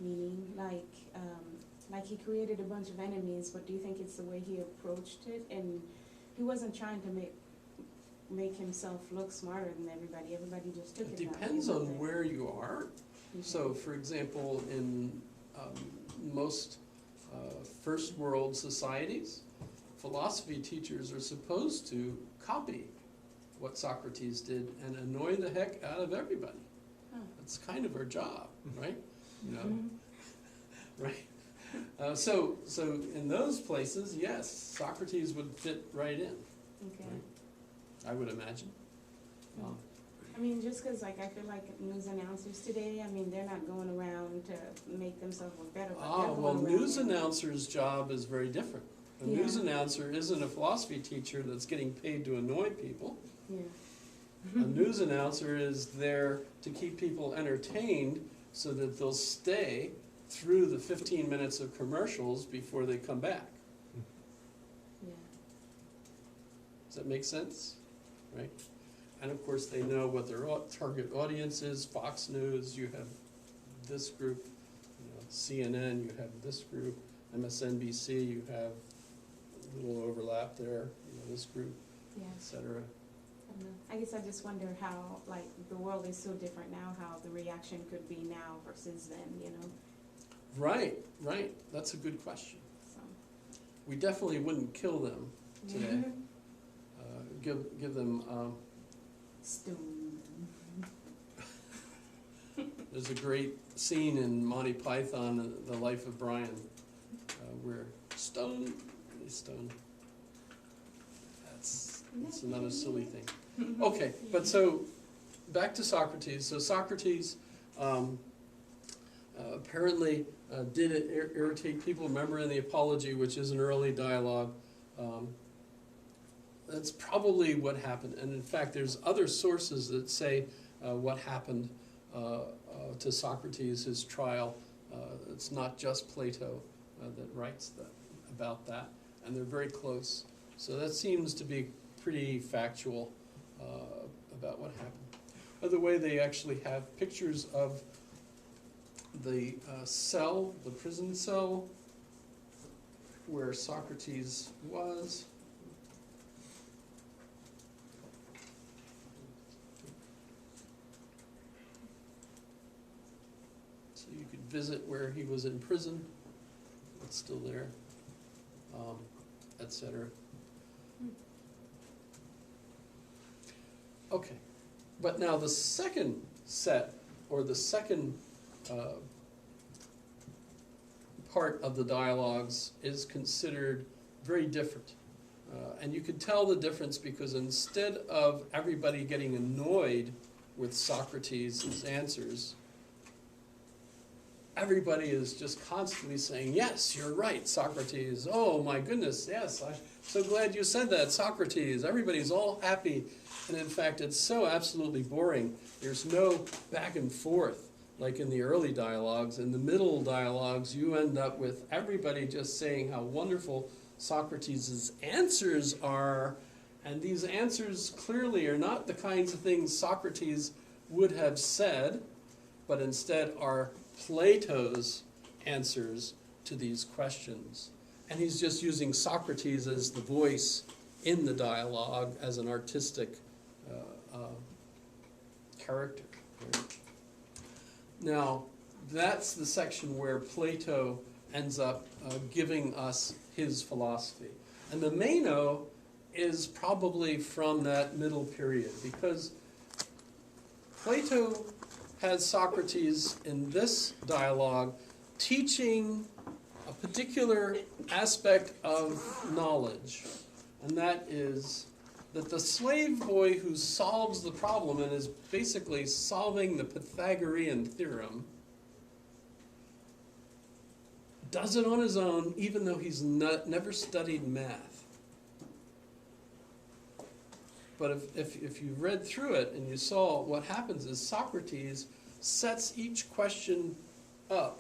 meaning? Like he created a bunch of enemies, but do you think it's the way he approached it? And he wasn't trying to make himself look smarter than everybody. Everybody just took it. It depends on where you are. So, for example, in most first world societies, philosophy teachers are supposed to copy what Socrates did and annoy the heck out of everybody. That's kind of our job, right? Right? So in those places, yes, Socrates would fit right in. Okay. Right? I would imagine. I mean, just because, I feel like news announcers today, they're not going around to make themselves look better. But News announcers' job is very different. A news announcer isn't a philosophy teacher that's getting paid to annoy people. Yeah. A news announcer is there to keep people entertained so that they'll stay through the 15 minutes of commercials before they come back. Yeah. Does that make sense? Right? And of course, they know what their target audience is. Fox News, you have this group. CNN, you have this group. MSNBC, you have a little overlap there. This group, Yeah. etc. I don't know. I guess I just wonder how, like, the world is so different now, how the reaction could be now versus then, you know? Right, right. That's a good question. So. We definitely wouldn't kill them today. Give them. Stone. There's a great scene in Monty Python, The Life of Brian, where stone. That's another silly thing. Okay, but so back to Socrates. So Socrates apparently did irritate people. Remember in the Apology, which is an early dialogue, that's probably what happened. And in fact, there's other sources that say what happened to Socrates, his trial. It's not just Plato that writes about that, and they're very close. So that seems to be pretty factual about what happened. By the way, they actually have pictures of the cell, the prison cell, where Socrates was. So you could visit where he was in prison. It's still there, etc. Okay, but now the second set, or the second part of the dialogues is considered very different. And you could tell the difference because instead of everybody getting annoyed with Socrates' answers, everybody is just constantly saying, yes, you're right, Socrates. Oh my goodness, yes, I'm so glad you said that, Socrates. Everybody's all happy. And in fact, it's so absolutely boring. There's no back and forth like in the early dialogues. In the middle dialogues, you end up with everybody just saying how wonderful Socrates' answers are. And these answers clearly are not the kinds of things Socrates would have said, but instead are Plato's answers to these questions. And he's just using Socrates as the voice in the dialogue as an artistic character. Now, that's the section where Plato ends up giving us his philosophy. And the Meno is probably from that middle period, because Plato has Socrates in this dialogue teaching a particular aspect of knowledge, and that is that the slave boy who solves the problem and is basically solving the Pythagorean theorem does it on his own, even though he's never studied math. But if you read through it and you saw what happens is Socrates sets each question up.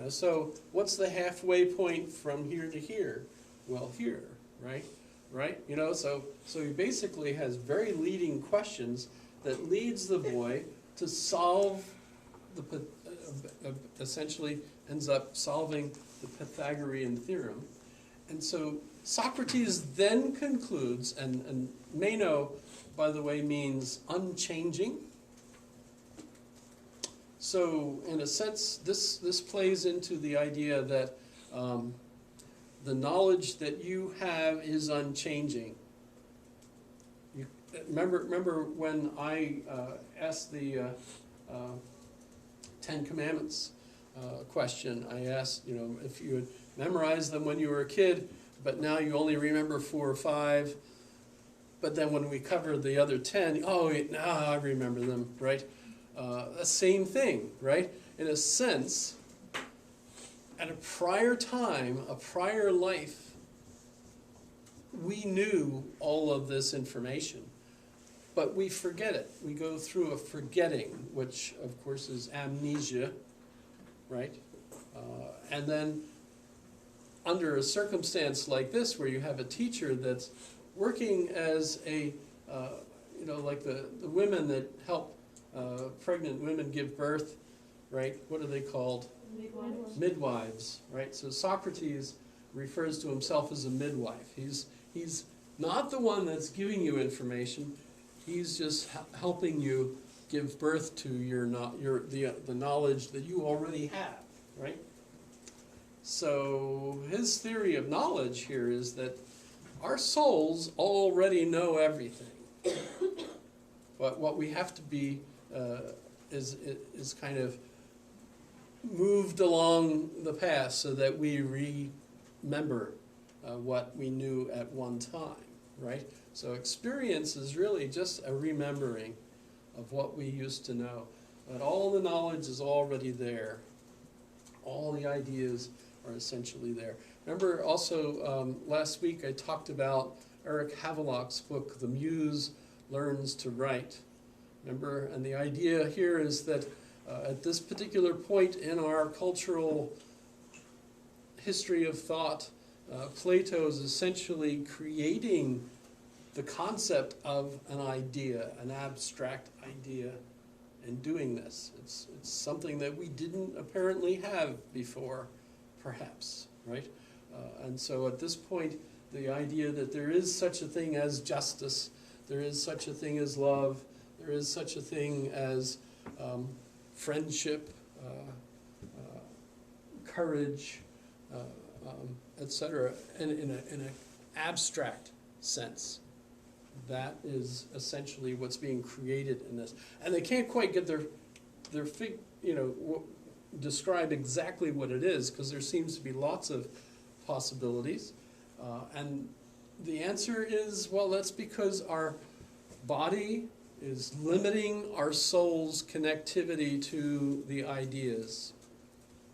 So what's the halfway point from here to here? Well, here, right? Right? So he basically has very leading questions that leads the boy to solve essentially ends up solving the Pythagorean theorem. And so Socrates then concludes, and Meno, by the way, means unchanging. So in a sense, this plays into the idea that the knowledge that you have is unchanging. You remember when I asked the Ten Commandments question, I asked, if you had memorized them when you were a kid, but now you only remember 4 or 5. But then when we covered the other 10, now I remember them, right? The same thing, right? In a sense, at a prior time, a prior life, we knew all of this information, but we forget it. We go through a forgetting, which of course is amnesia, right? And then under a circumstance like this, where you have a teacher that's working as a, like the women that help pregnant women give birth, right? What are they called? Midwives. Midwives, right? So Socrates refers to himself as a midwife. He's not the one that's giving you information. He's just helping you give birth to the knowledge that you already have, right? So his theory of knowledge here is that our souls already know everything. But what we have to be is kind of moved along the path so that we remember what we knew at one time, right? So experience is really just a remembering of what we used to know. But all the knowledge is already there. All the ideas are essentially there. Remember also last week I talked about Eric Havelock's book, The Muse Learns to Write. Remember? And the idea here is that at this particular point in our cultural history of thought, Plato is essentially creating the concept of an idea, an abstract idea, and doing this. It's something that we didn't apparently have before, perhaps, right? And so at this point, the idea that there is such a thing as justice, there is such a thing as love, there is such a thing as friendship, courage, etc., in an abstract sense. That is essentially what's being created in this, and they can't quite get describe exactly what it is, because there seems to be lots of possibilities, and the answer is, well, that's because our body is limiting our soul's connectivity to the ideas.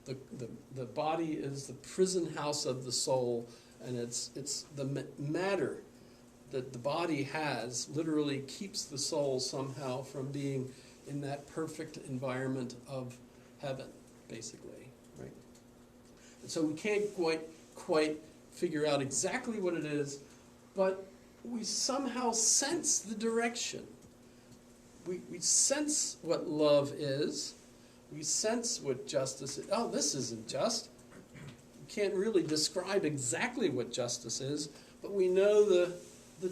The body is the prison house of the soul, and it's the matter that the body has literally keeps the soul somehow from being in that perfect environment of heaven, basically, right? And so we can't quite figure out exactly what it is, but we somehow sense the direction. We sense what love is. We sense what justice is. Oh, this isn't just. We can't really describe exactly what justice is, but we know the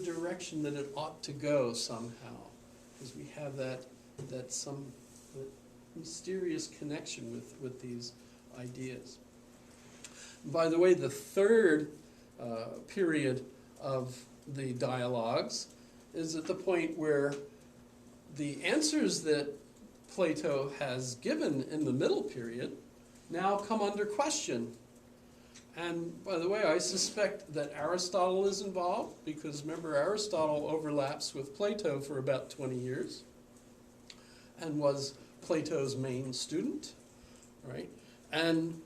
direction that it ought to go somehow, because we have that mysterious connection with these ideas. By the way, the third period of the dialogues is at the point where the answers that Plato has given in the middle period now come under question. And by the way, I suspect that Aristotle is involved, because remember, Aristotle overlaps with Plato for about 20 years and was Plato's main student, right? And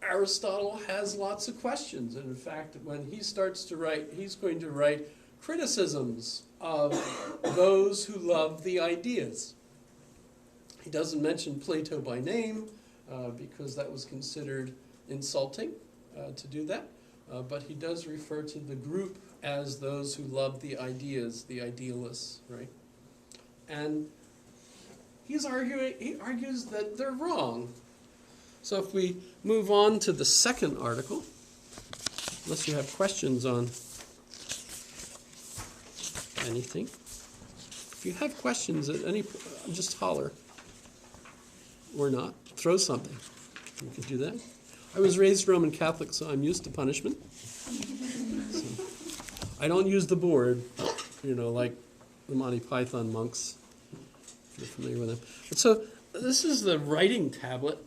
Aristotle has lots of questions. And in fact, when he starts to write, he's going to write criticisms of those who love the ideas. He doesn't mention Plato by name because that was considered insulting to do that. But he does refer to the group as those who love the ideas, the idealists, right? And he argues that they're wrong. So if we move on to the second article, unless you have questions on anything. If you have questions at any point, just holler. Or not. Throw something. You can do that. I was raised Roman Catholic, so I'm used to punishment. So, I don't use the board, like the Monty Python monks, if you're familiar with them. And so this is the writing tablet.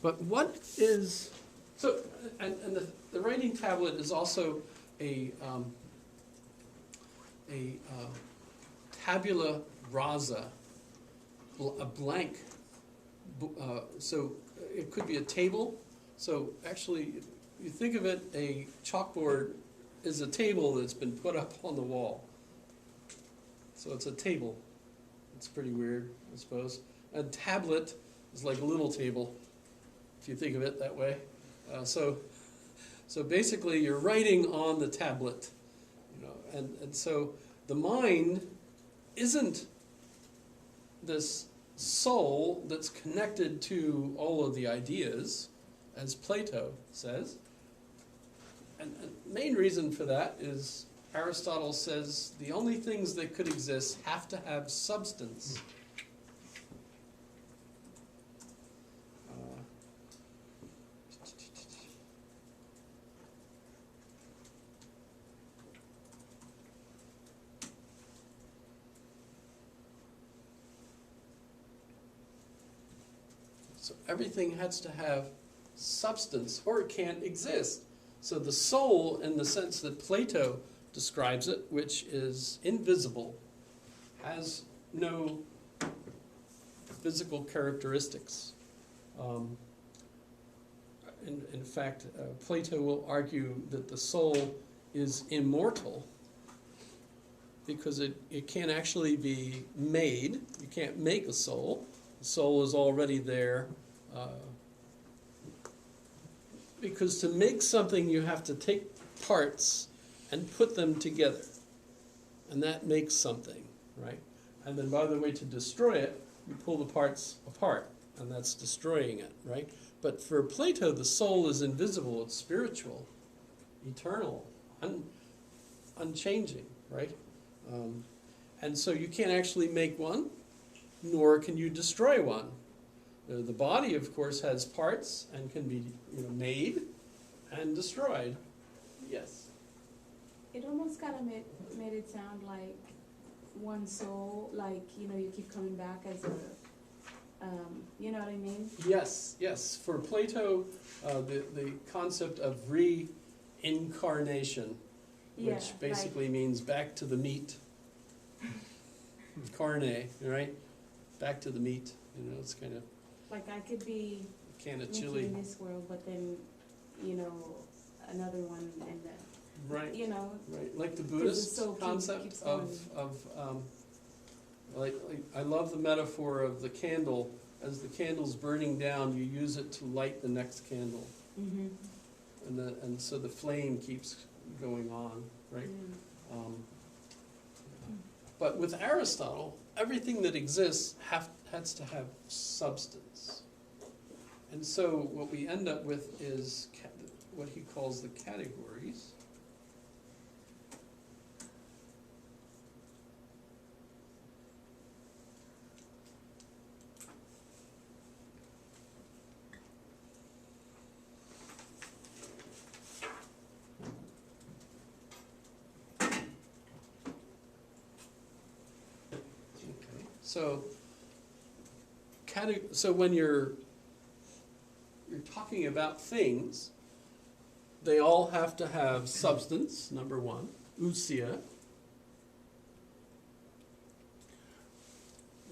But what is... So, and the writing tablet is also a tabula rasa, a blank. So it could be a table. So actually, you think of it, a chalkboard is a table that's been put up on the wall. So it's a table. It's pretty weird, I suppose. A tablet is like a little table. if you think of it that way. So basically, you're writing on the tablet, you know, and so the mind isn't this soul that's connected to all of the ideas, as Plato says. And the main reason for that is Aristotle says the only things that could exist have to have substance. So everything has to have substance or it can't exist. So the soul, in the sense that Plato describes it, which is invisible, has no physical characteristics. In fact, Plato will argue that the soul is immortal because it can't actually be made. You can't make a soul. The soul is already there. Because to make something, you have to take parts and put them together. And that makes something, right? And then, by the way, to destroy it, you pull the parts apart, and that's destroying it, right? But for Plato, the soul is invisible, it's spiritual, eternal, unchanging, right? And so you can't actually make one, nor can you destroy one. The body, of course, has parts and can be, made and destroyed. Yes. It almost kind of made it sound like one soul, like, you keep coming back as a, you know what I mean? Yes. For Plato, the concept of reincarnation, which basically means back to the meat. Carne, right? Back to the meat. It's kind of Like I could be can of making chili. this world, but then, another one, and then, Right. Right. Like the the Buddhist soul concept keeps of like I love the metaphor of the candle. As the candle's burning down, you use it to light the next candle, mm-hmm. and so the flame keeps going on, right? But with Aristotle, everything that exists has to have substance. And so what we end up with is what he calls the categories. So when you're talking about things, they all have to have substance, number one, ousia.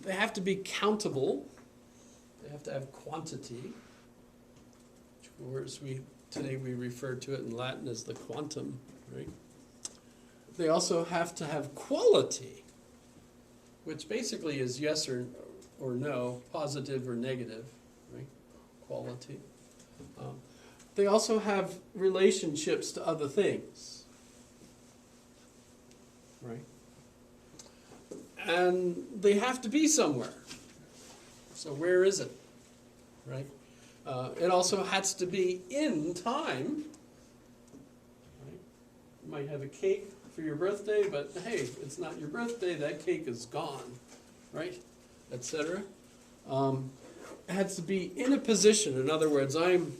They have to be countable. They have to have quantity. Whereas today we refer to it in Latin as the quantum, right? They also have to have quality, which basically is yes or no, positive or negative, right? Quality. They also have relationships to other things, right? And they have to be somewhere. So where is it, right? It also has to be in time, right? You might have a cake for your birthday, but hey, it's not your birthday, that cake is gone, right? Etc. It has to be in a position. In other words, I'm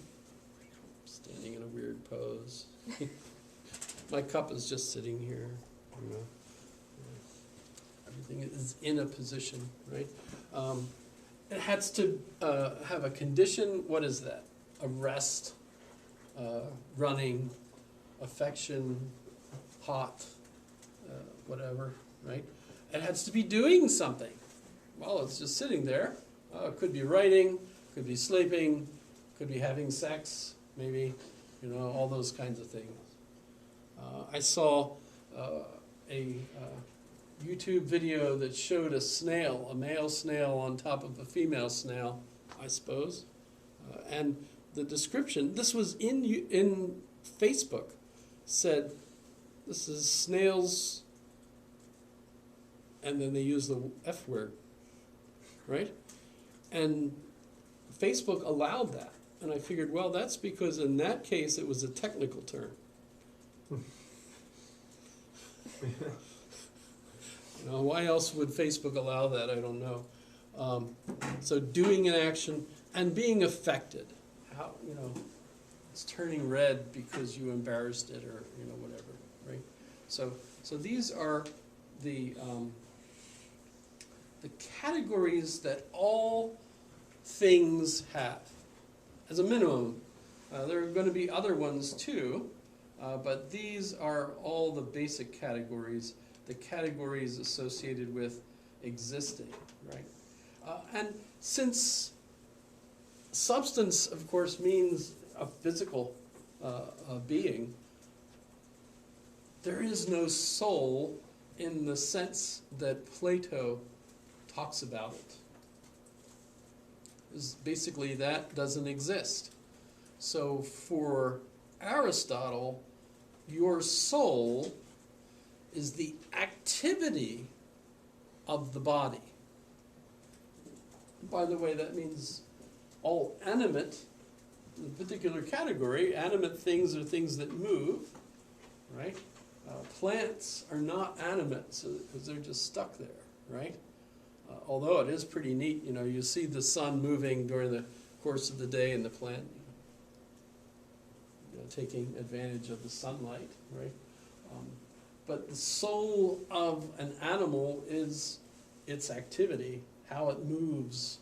standing in a weird pose. My cup is just sitting here, Everything is in a position, right? It has to have a condition. What is that? A rest, running, affection, hot, whatever, right? It has to be doing something. Well, it's just sitting there. It could be writing, could be sleeping, could be having sex, maybe, all those kinds of things. I saw a YouTube video that showed a snail, a male snail on top of a female snail, I suppose. And the description, this was in Facebook, said this is snails, and then they use the F word, right? And Facebook allowed that. And I figured, well, that's because in that case it was a technical term. You know, why else would Facebook allow that? I don't know. So doing an action and being affected. How, you know, it's turning red because you embarrassed it or, you know, whatever, right? So these are the categories that all things have, as a minimum. There are going to be other ones too, but these are all the basic categories, the categories associated with existing, right? And since substance, of course, means a physical being, there is no soul in the sense that Plato talks about it. Basically, that doesn't exist. So for Aristotle, your soul is the activity of the body. By the way, that means all animate, in a particular category, animate things are things that move, right? Plants are not animate because they're just stuck there, right? Although it is pretty neat, you know, you see the sun moving during the course of the day and the plant, you know, taking advantage of the sunlight, right? But the soul of an animal is its activity, how it moves,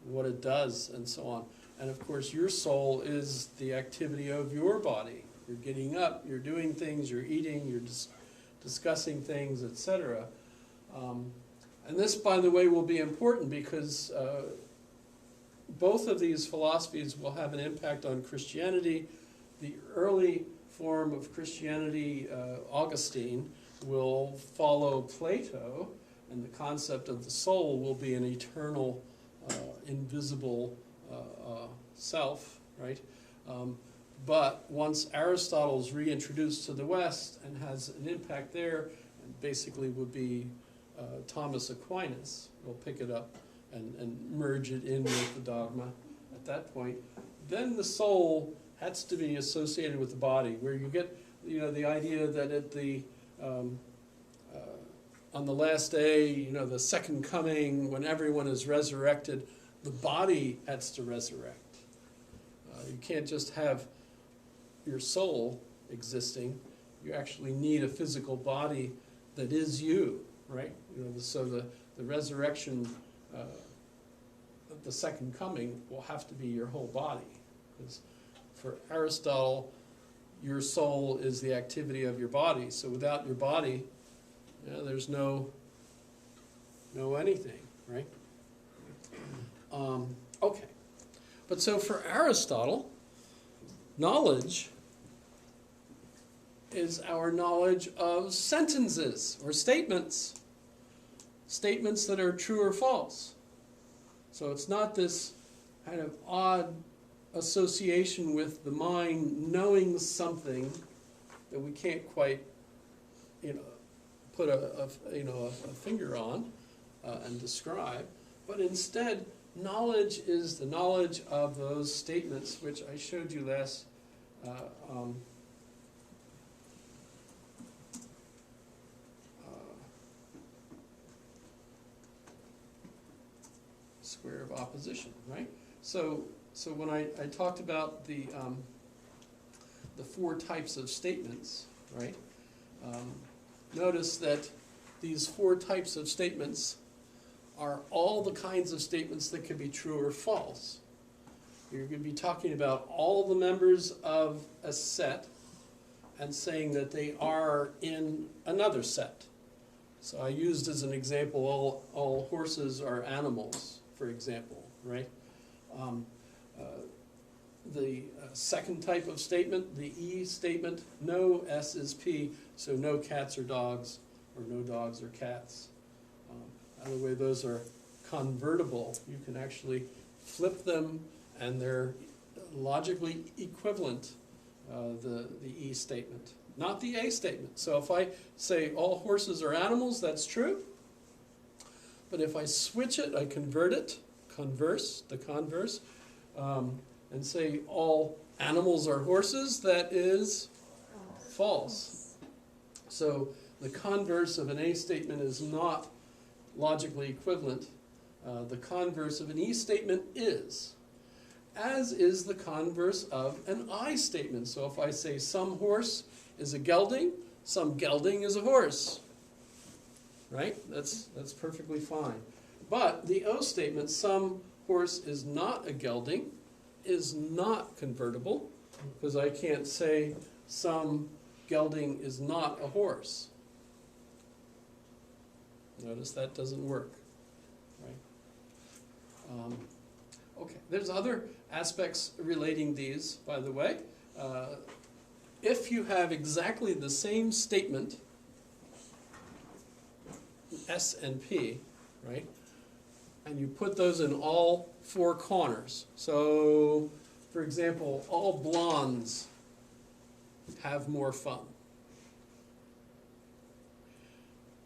what it does, and so on. And of course, your soul is the activity of your body. You're getting up, you're doing things, you're eating, you're discussing things, etc. And this, by the way, will be important because both of these philosophies will have an impact on Christianity. The early form of Christianity, Augustine, will follow Plato, and the concept of the soul will be an eternal, invisible self, right? But once Aristotle's reintroduced to the West and has an impact there, and basically would be Thomas Aquinas will pick it up and merge it in with the dogma at that point. Then the soul has to be associated with the body, where you get, you know, the idea that at the on the last day, you know, the second coming, when everyone is resurrected, the body has to resurrect. You can't just have your soul existing. You actually need a physical body that is you, right? You know, so the resurrection, the second coming, will have to be your whole body. Because for Aristotle, your soul is the activity of your body. So without your body, you know, there's no anything, right? Okay. But so for Aristotle, knowledge is our knowledge of sentences or statements. Statements that are true or false. So it's not this kind of odd association with the mind knowing something that we can't quite, you know, put a finger on and describe, but instead knowledge is the knowledge of those statements which I showed you last square of opposition, right? So when I talked about the 4 types of statements, right? Notice that these 4 types of statements are all the kinds of statements that can be true or false. You're going to be talking about all the members of a set and saying that they are in another set. So I used as an example, all horses are animals, for example, right? The second type of statement, the E statement, no S is P, so no cats or dogs, or no dogs or cats. By the way, those are convertible. You can actually flip them, and they're logically equivalent, the E statement, not the A statement. So if I say all horses are animals, that's true. But if I switch it, I convert it, the converse, and say all animals are horses, that is false. So the converse of an A statement is not logically equivalent. The converse of an E statement is, as is the converse of an I statement. So if I say some horse is a gelding, some gelding is a horse. Right? That's perfectly fine. But the O statement, some horse is not a gelding, is not convertible, because I can't say some gelding is not a horse. Notice that doesn't work. Right? Okay, there's other aspects relating these, by the way. If you have exactly the same statement, S and P, right, and you put those in all four corners. So, for example, all blondes have more fun.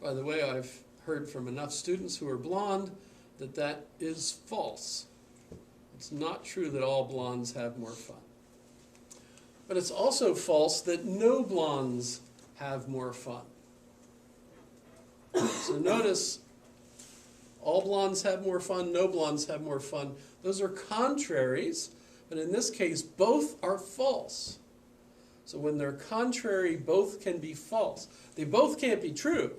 By the way, I've heard from enough students who are blonde that that is false. It's not true that all blondes have more fun. But it's also false that no blondes have more fun. So notice, all blondes have more fun, no blondes have more fun. Those are contraries, but in this case, both are false. So when they're contrary, both can be false. They both can't be true,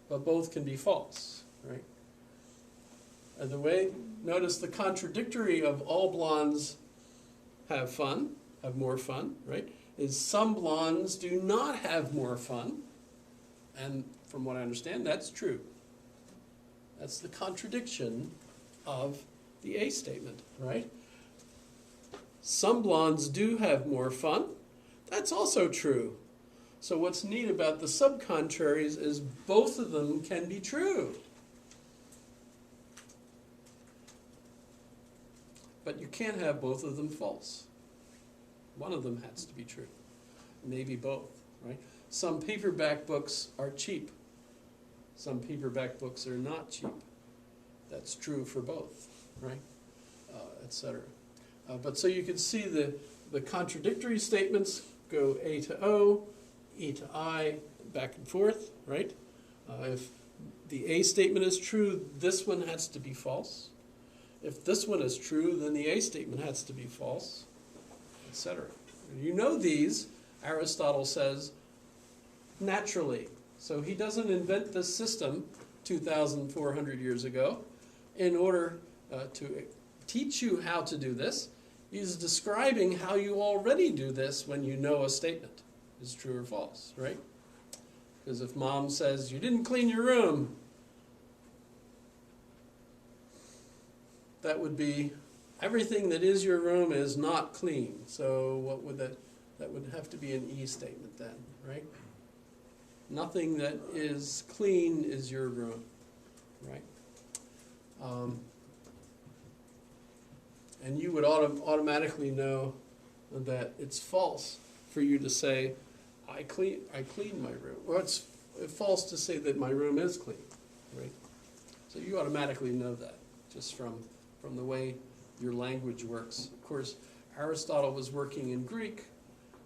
but both can be false, right? And the way, notice the contradictory of all blondes have fun, have more fun, right, is some blondes do not have more fun. And from what I understand, that's true. That's the contradiction of the A statement, right? Some blondes do have more fun. That's also true. So what's neat about the subcontraries is both of them can be true. But you can't have both of them false. One of them has to be true. Maybe both, right? Some paperback books are cheap. Some paperback books are not cheap. That's true for both, right? Etc. But so you can see the contradictory statements go A to O, E to I, back and forth, right? If the A statement is true, this one has to be false. If this one is true, then the A statement has to be false, etc. You know these, Aristotle says, naturally. So he doesn't invent this system 2,400 years ago in order to teach you how to do this. He's describing how you already do this when you know a statement is true or false, right? Because if mom says, you didn't clean your room, that would be, everything that is your room is not clean. So what would that would have to be an E statement then, right? Nothing that is clean is your room, right? And you would automatically know that it's false for you to say, I clean my room. Or it's false to say that my room is clean, right? So you automatically know that just from the way your language works. Of course, Aristotle was working in Greek,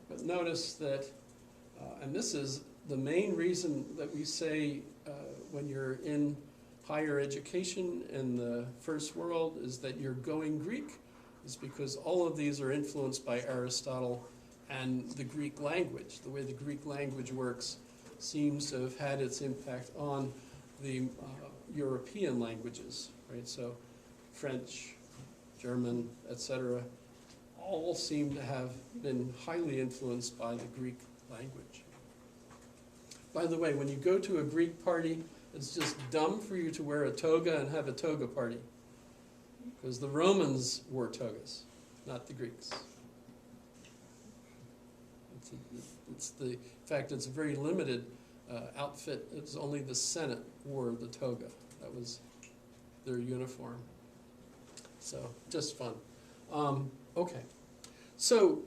but notice that, and this is the main reason that we say when you're in higher education in the first world is that you're going Greek, is because all of these are influenced by Aristotle and the Greek language. The way the Greek language works seems to have had its impact on the European languages, right? So French, German, etc., all seem to have been highly influenced by the Greek language. By the way, when you go to a Greek party, it's just dumb for you to wear a toga and have a toga party. Because the Romans wore togas, not the Greeks. In fact, it's a very limited outfit. It's only the Senate wore the toga. That was their uniform. So, just fun. Okay, so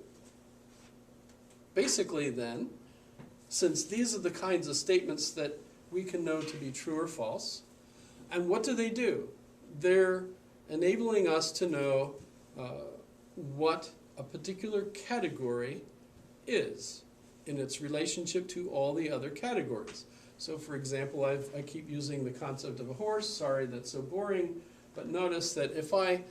basically then, since these are the kinds of statements that we can know to be true or false, and what do? They're enabling us to know what a particular category is in its relationship to all the other categories. So for example, I keep using the concept of a horse. Sorry, that's so boring, but notice that if I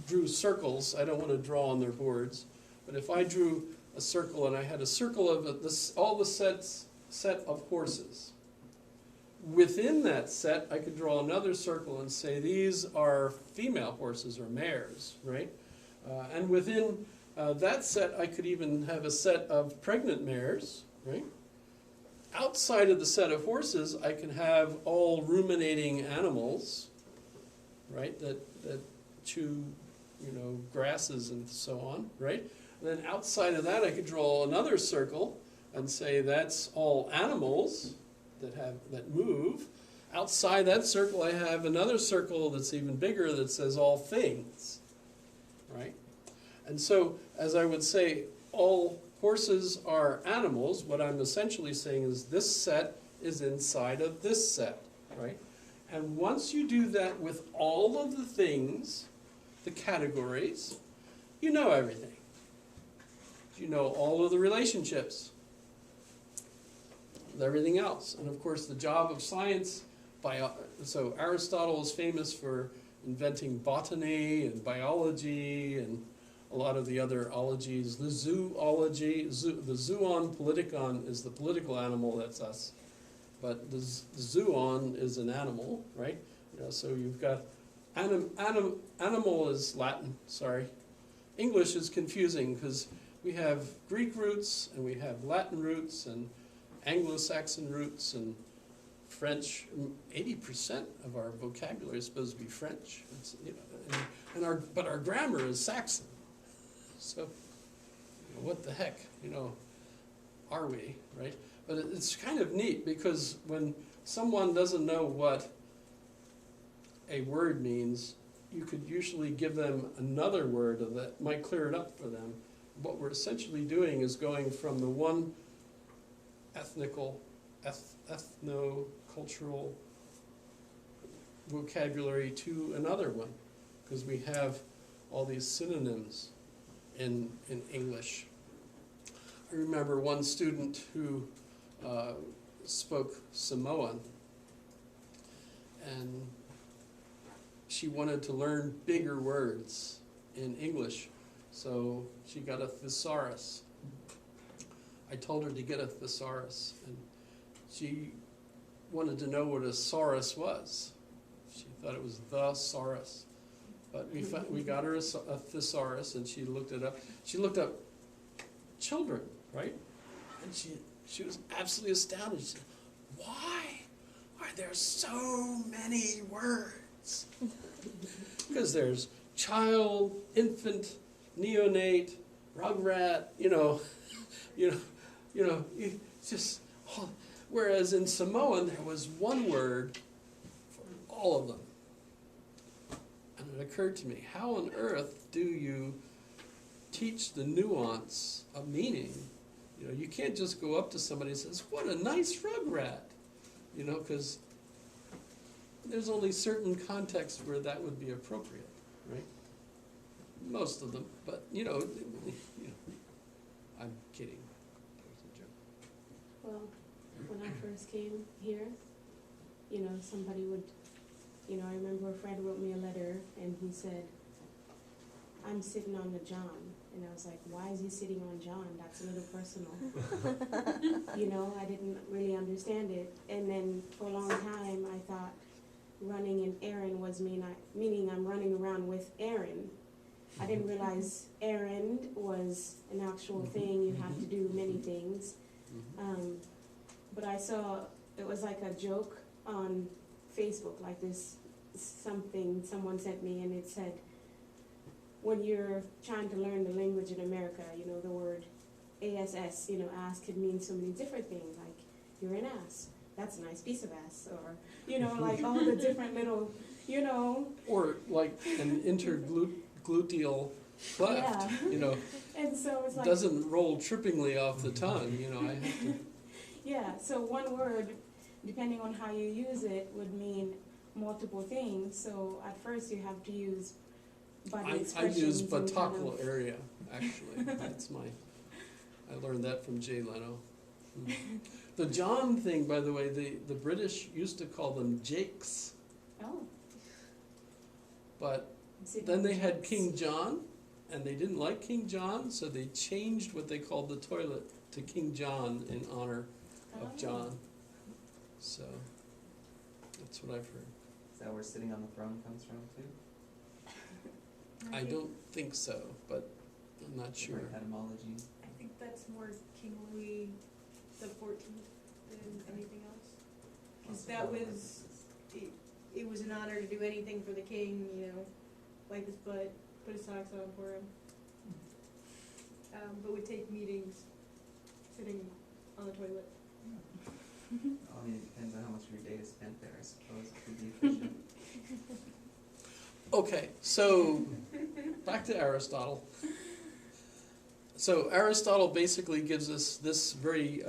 drew circles, I don't want to draw on their boards, but if I drew a circle and I had a circle of all the set of horses, within that set I could draw another circle and say these are female horses or mares, right? And within that set I could even have a set of pregnant mares, right? Outside of the set of horses I can have all ruminating animals, right, that chew, grasses and so on, right? And then outside of that I could draw another circle and say that's all animals that move. Outside that circle I have another circle that's even bigger that says all things, right? And so, as I would say, all horses are animals. What I'm essentially saying is this set is inside of this set, right? And once you do that with all of the things, the categories, you know everything. You know all of the relationships with everything else. And of course the job of science, so Aristotle is famous for inventing botany and biology and a lot of the other ologies. The zoology, the zoon politikon is the political animal, that's us. But the zoon is an animal, right? So you've got animal is Latin, sorry. English is confusing because we have Greek roots and we have Latin roots and Anglo-Saxon roots and French. 80% of our vocabulary is supposed to be French. It's, but our grammar is Saxon. So what the heck, are we, right? But it's kind of neat because when someone doesn't know what a word means, you could usually give them another word that might clear it up for them. What we're essentially doing is going from the one ethno-cultural vocabulary to another one, because we have all these synonyms in English. I remember one student who spoke Samoan, and she wanted to learn bigger words in English, so she got a thesaurus. I told her to get a thesaurus, and she wanted to know what a saurus was. She thought it was the saurus. But we got her a thesaurus, and she looked it up. She looked up children, right? And she was absolutely astounded. She said, why are there so many words? Because there's child, infant, neonate, rugrat, just. Whereas in Samoan there was one word for all of them. And it occurred to me, how on earth do you teach the nuance of meaning? You can't just go up to somebody and say, what a nice rugrat, because there's only certain contexts where that would be appropriate, right? Most of them, but I'm kidding. That was a joke. Well, when I first came here, somebody would, I remember a friend wrote me a letter and he said, I'm sitting on the John. And I was like, why is he sitting on John? That's a little personal. I didn't really understand it. And then for a long time, I thought running an errand was meaning I'm running around with Aaron. I didn't realize errand was an actual thing. You have to do many things. But I saw, it was like a joke on Facebook, like this someone sent me, and it said, when you're trying to learn the language in America, the word ASS, ass could mean so many different things, like you're an ass, that's a nice piece of ass, or, like all the different little, Or like an interglottal gluteal cleft, Yeah. you know, And so it's like, doesn't roll trippingly off the tongue, you know, I have to, yeah, so one word, depending on how you use it, would mean multiple things. So at first you have to use body I expressions. use and kind batocle of- area, actually, that's my, I learned that from Jay Leno. The John thing, by the way, the British used to call them Jakes, Oh. but is it then they had Jakes? King John, and they didn't like King John, so they changed what they called the toilet to King John in honor Oh. of John. So, that's what I've heard. Is that where sitting on the throne comes from too? I don't think so, but I'm not sure. Different etymology. I think that's more King Louis the 14th than anything else. Because that was, it was an honor to do anything for the king, you know, wipe his butt, put his socks on for him. But would take meetings sitting on the toilet. I mean, it depends on how much of your day is spent there, I suppose, to be efficient. Okay, so back to Aristotle. So Aristotle basically gives us this very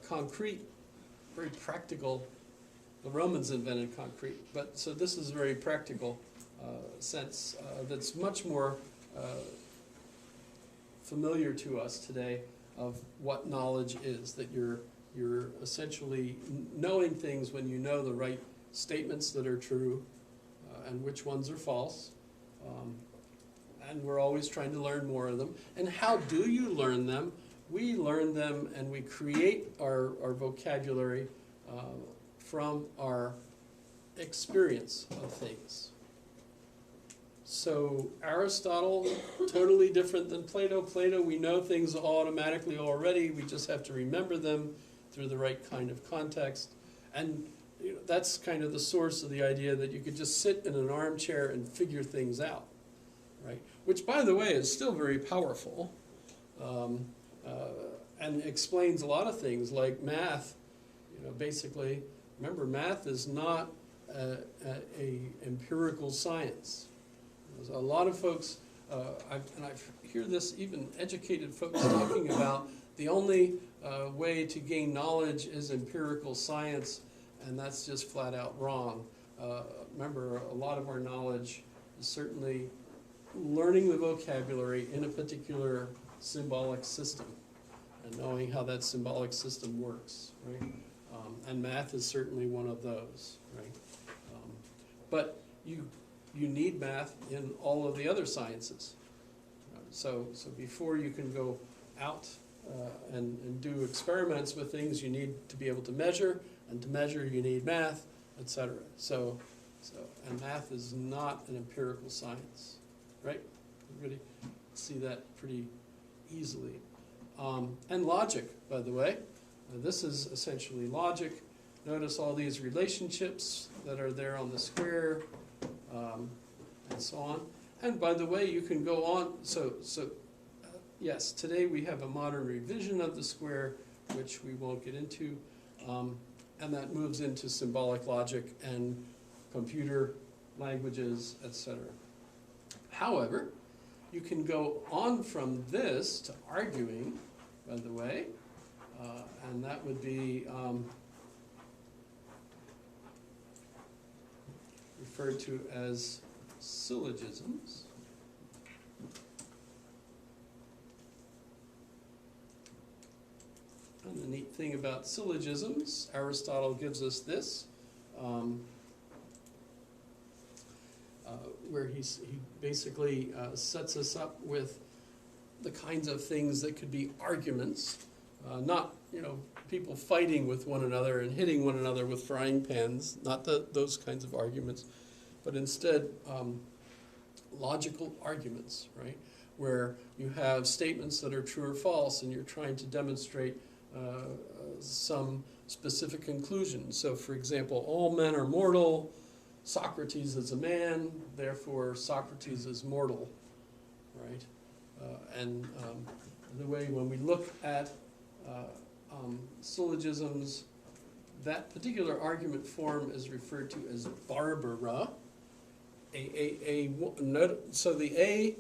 concrete, very practical. The Romans invented concrete, but so this is a very practical sense that's much more familiar to us today of what knowledge is. That you're essentially knowing things when you know the right statements that are true and which ones are false. And we're always trying to learn more of them. And how do you learn them? We learn them and we create our vocabulary from our experience of things. So Aristotle, totally different than Plato. Plato, we know things automatically already. We just have to remember them through the right kind of context. And you know, that's kind of the source of the idea that you could just sit in an armchair and figure things out, right? Which, by the way, is still very powerful and explains a lot of things like math. You know, basically, remember, math is not a empirical science. There's a lot of folks, I hear this, even educated folks talking about the only way to gain knowledge is empirical science, and that's just flat out wrong. Remember, a lot of our knowledge is certainly learning the vocabulary in a particular symbolic system and knowing how that symbolic system works, right? And math is certainly one of those, right? But you need math in all of the other sciences. So before you can go out and do experiments with things, you need to be able to measure, and to measure you need math, etc. So and math is not an empirical science, right? Everybody see that pretty easily. And logic, by the way. This is essentially logic. Notice all these relationships that are there on the square, and so on. And by the way, you can go on. Yes, today we have a modern revision of the square, which we won't get into, and that moves into symbolic logic and computer languages, etc. However, you can go on from this to arguing, by the way, and that would be referred to as syllogisms. And the neat thing about syllogisms, Aristotle gives us this, where he basically sets us up with the kinds of things that could be arguments, not people fighting with one another and hitting one another with frying pans, not those kinds of arguments, but instead logical arguments, right? Where you have statements that are true or false, and you're trying to demonstrate some specific conclusion. So, for example, all men are mortal. Socrates is a man, therefore Socrates is mortal, right? And the way when we look at syllogisms, that particular argument form is referred to as Barbara. So the A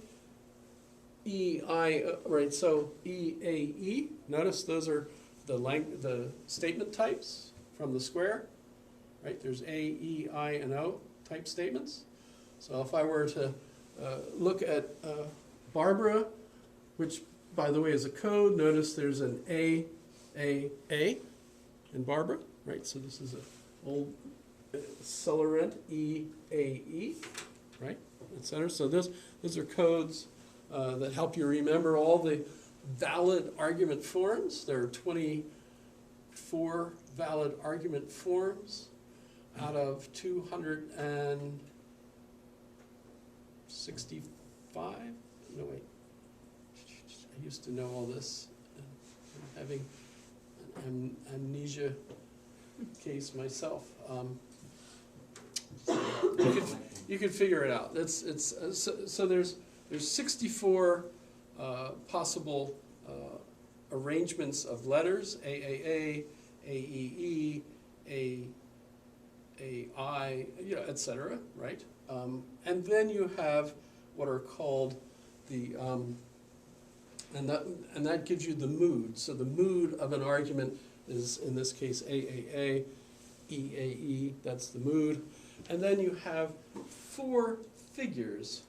right, so EAE, notice those are the statement types from the square, right? There's A, E, I, and O type statements. So if I were to look at Barbara, which by the way is a code, notice there's an A in Barbara, right? So this is an old Celarent, EAE, right, et cetera. So those are codes that help you remember all the valid argument forms. There are 24 valid argument forms out of 265. No, wait. I used to know all this. I'm having an amnesia case myself. You could figure it out. So there's 64 possible arrangements of letters: AAA, AEE, AI, etc. Right? And then you have what are called the and that gives you the mood. So the mood of an argument is, in this case, AAA, EAE. That's the mood. And then you have 4 figures.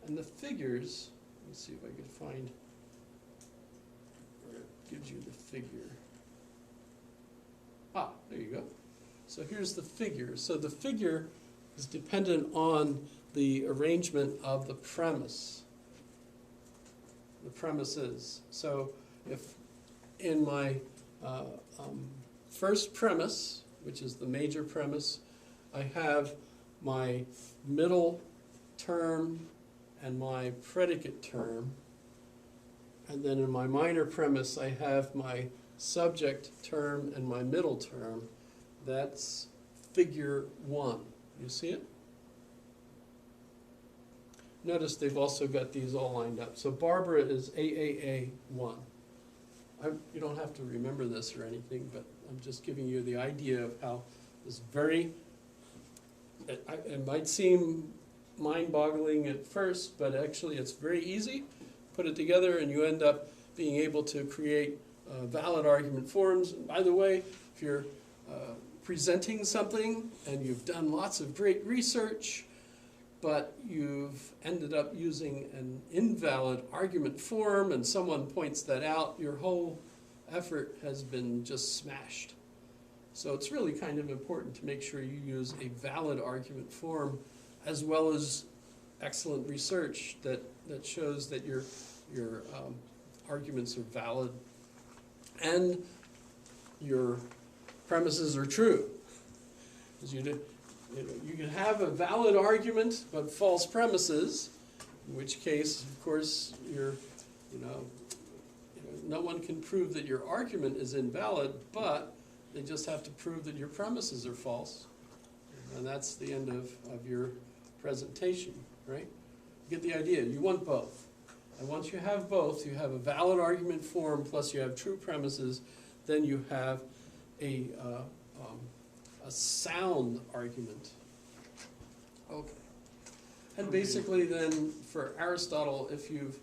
And the figures, let's see if I can find where it gives you the figure. Ah, there you go. So here's the figure. So the figure is dependent on the arrangement of the premise. The premises. So if in my first premise, which is the major premise, I have my middle term and my predicate term, and then in my minor premise I have my subject term and my middle term. That's figure 1. You see it? Notice they've also got these all lined up. So Barbara is AAA1. You don't have to remember this or anything, but I'm just giving you the idea of how this it might seem mind-boggling at first, but actually it's very easy. Put it together and you end up being able to create valid argument forms. And by the way, if you're presenting something and you've done lots of great research, but you've ended up using an invalid argument form and someone points that out, your whole effort has been just smashed. So it's really kind of important to make sure you use a valid argument form as well as excellent research that shows that your arguments are valid and your premises are true. Because you can have a valid argument but false premises, in which case, of course, no one can prove that your argument is invalid, but they just have to prove that your premises are false. And that's the end of your presentation, right? You get the idea. You want both. And once you have both, you have a valid argument form plus you have true premises, then you have a sound argument. Okay. And basically then for Aristotle, if you've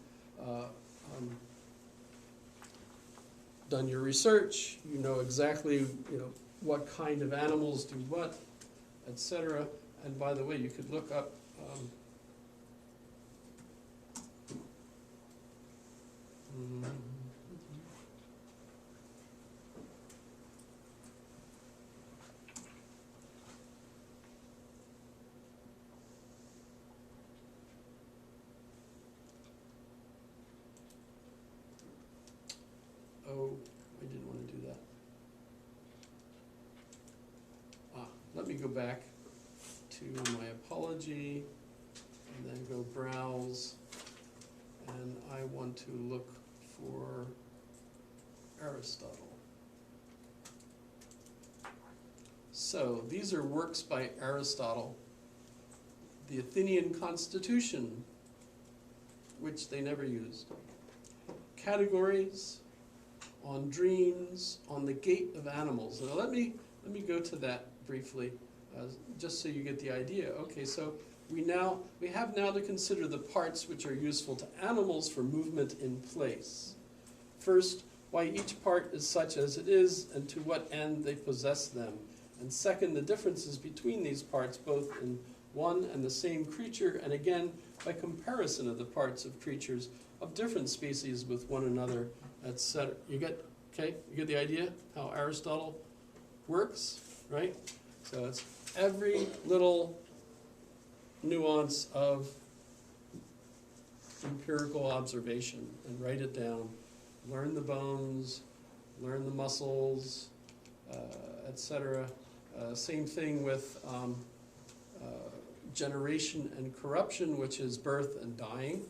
done your research, you know exactly what kind of animals do what, etc. And by the way, you could look up oh, I didn't want to do that. Let me go back to my apology and then go browse, and I want to look for Aristotle. So these are works by Aristotle. The Athenian Constitution, which they never used. Categories, on dreams, on the gait of animals. Now let me go to that briefly, just so you get the idea. Okay, so We have now to consider the parts which are useful to animals for movement in place. First, why each part is such as it is, and to what end they possess them. And second, the differences between these parts, both in one and the same creature, and again, by comparison of the parts of creatures of different species with one another, etc. You get the idea how Aristotle works, right? So it's every little nuance of empirical observation, and write it down. Learn the bones, learn the muscles, etc. Same thing with generation and corruption, which is birth and dying.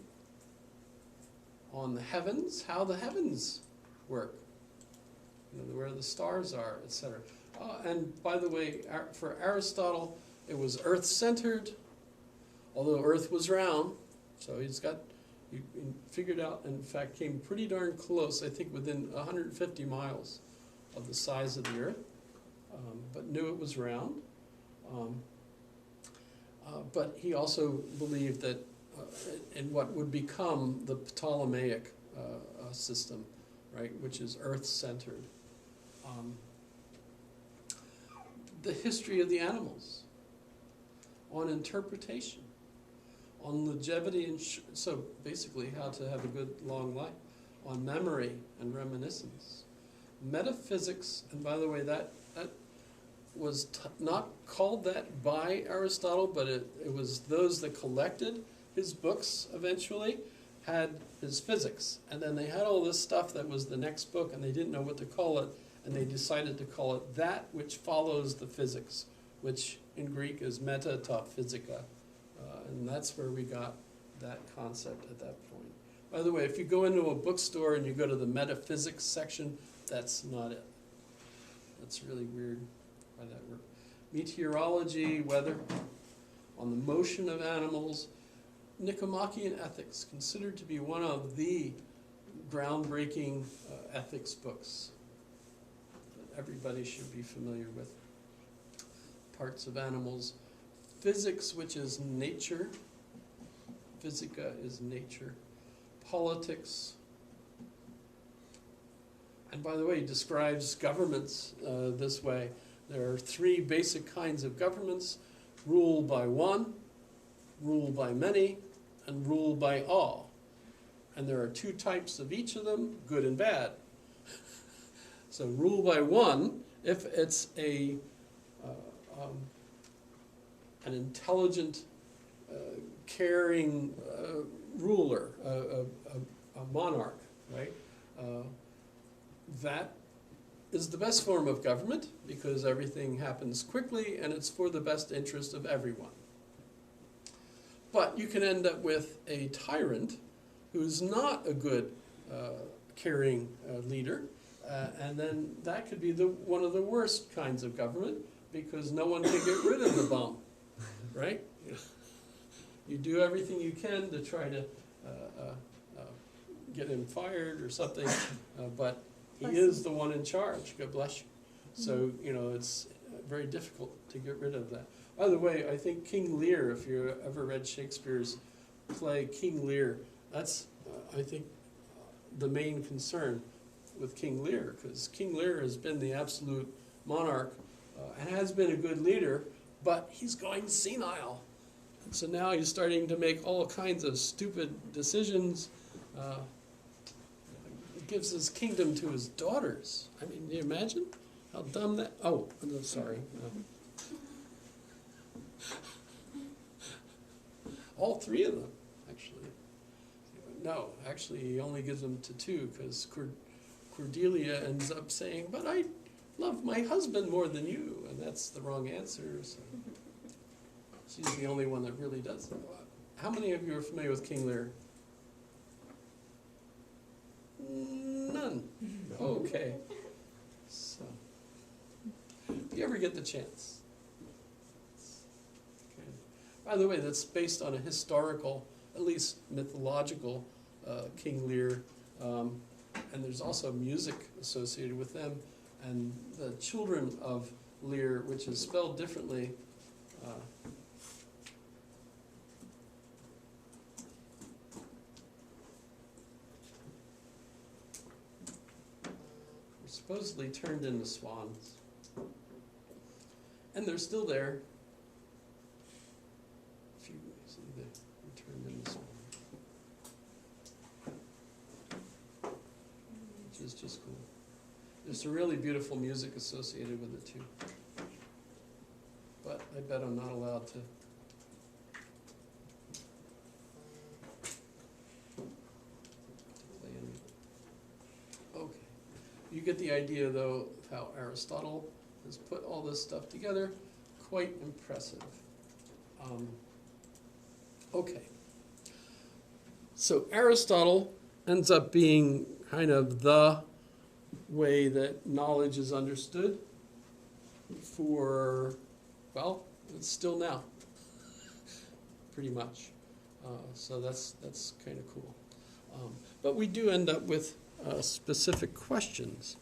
On the heavens, how the heavens work, where the stars are, etc. And by the way, for Aristotle, it was earth-centered, although Earth was round. So he figured out, and in fact came pretty darn close, I think within 150 miles of the size of the Earth, but knew it was round. But he also believed that in what would become the Ptolemaic system, right, which is Earth-centered. The history of the animals, on interpretation, on longevity, and so basically how to have a good long life, on memory and reminiscence. Metaphysics, and by the way, that was not called that by Aristotle, but it was those that collected his books eventually had his physics. And then they had all this stuff that was the next book, and they didn't know what to call it, and they decided to call it that which follows the physics, which in Greek is meta ta physica. And that's where we got that concept at that point. By the way, if you go into a bookstore and you go to the metaphysics section, that's not it. That's really weird how that works. Meteorology, weather, on the motion of animals. Nicomachean Ethics, considered to be one of the groundbreaking ethics books that everybody should be familiar with. Parts of animals. Physics, which is nature. Physica is nature. Politics. And by the way, he describes governments this way. There are three basic kinds of governments: rule by one, rule by many, and rule by all. And there are two types of each of them, good and bad. So rule by one, if it's an intelligent, caring ruler, a monarch, right? That is the best form of government because everything happens quickly and it's for the best interest of everyone. But you can end up with a tyrant who's not a good, caring leader, and then that could be one of the worst kinds of government because no one can get rid of the bum, right? You do everything you can to try to get him fired or something, but he is the one in charge. God bless you. So, it's very difficult to get rid of that. By the way, I think King Lear, if you ever read Shakespeare's play King Lear, that's, I think, the main concern with King Lear, because King Lear has been the absolute monarch and has been a good leader, but he's going senile. So now he's starting to make all kinds of stupid decisions. Gives his kingdom to his daughters. I mean, can you imagine how dumb that? Oh, no, sorry. All three of them, actually. No, actually, he only gives them to two because Cordelia ends up saying, "But I love my husband more than you," and that's the wrong answer. So she's the only one that really does that. How many of you are familiar with King Lear? None. Okay. So, if you ever get the chance. Okay. By the way, that's based on a historical, at least mythological, King Lear, and there's also music associated with them. And the children of Lear, which is spelled differently, supposedly turned into swans. And they're still there. If you see, they turned into swans. Which is just cool. There's some really beautiful music associated with it too. But I bet I'm not allowed to. Play any. Okay. You get the idea though of how Aristotle has put all this stuff together. Quite impressive. Okay. So Aristotle ends up being kind of the way that knowledge is understood for, well, it's still now, pretty much. So that's kind of cool. But we do end up with specific questions.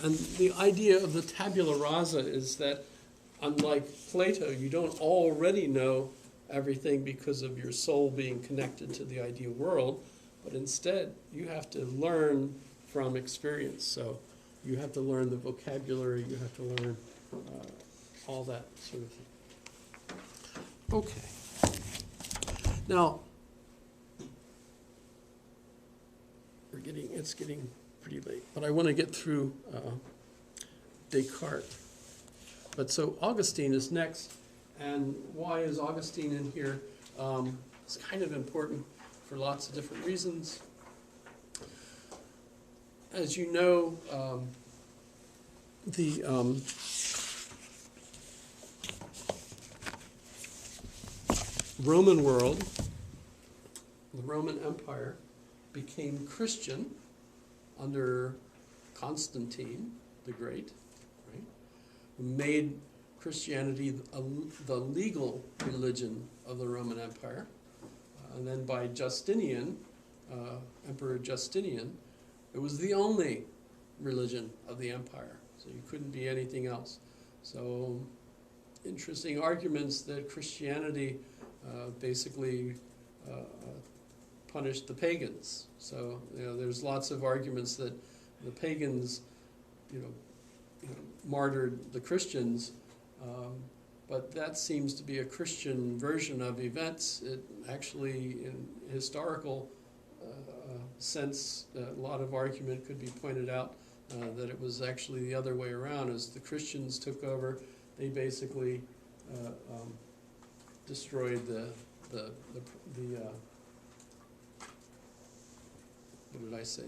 And the idea of the tabula rasa is that, unlike Plato, you don't already know everything because of your soul being connected to the ideal world, but instead you have to learn from experience. So you have to learn the vocabulary, you have to learn all that sort of thing. Okay. Now, it's getting pretty late, but I want to get through Descartes. But so Augustine is next, and why is Augustine in here? It's kind of important for lots of different reasons. As you know, the Roman world, the Roman Empire, became Christian under Constantine the Great, right? Who made Christianity the legal religion of the Roman Empire. And then by Justinian, Emperor Justinian, it was the only religion of the empire. So you couldn't be anything else. So interesting arguments that Christianity basically punished the pagans. So there's lots of arguments that the pagans, martyred the Christians, but that seems to be a Christian version of events. It actually, in historical sense, a lot of argument could be pointed out that it was actually the other way around. As the Christians took over, they basically destroyed the what did I say?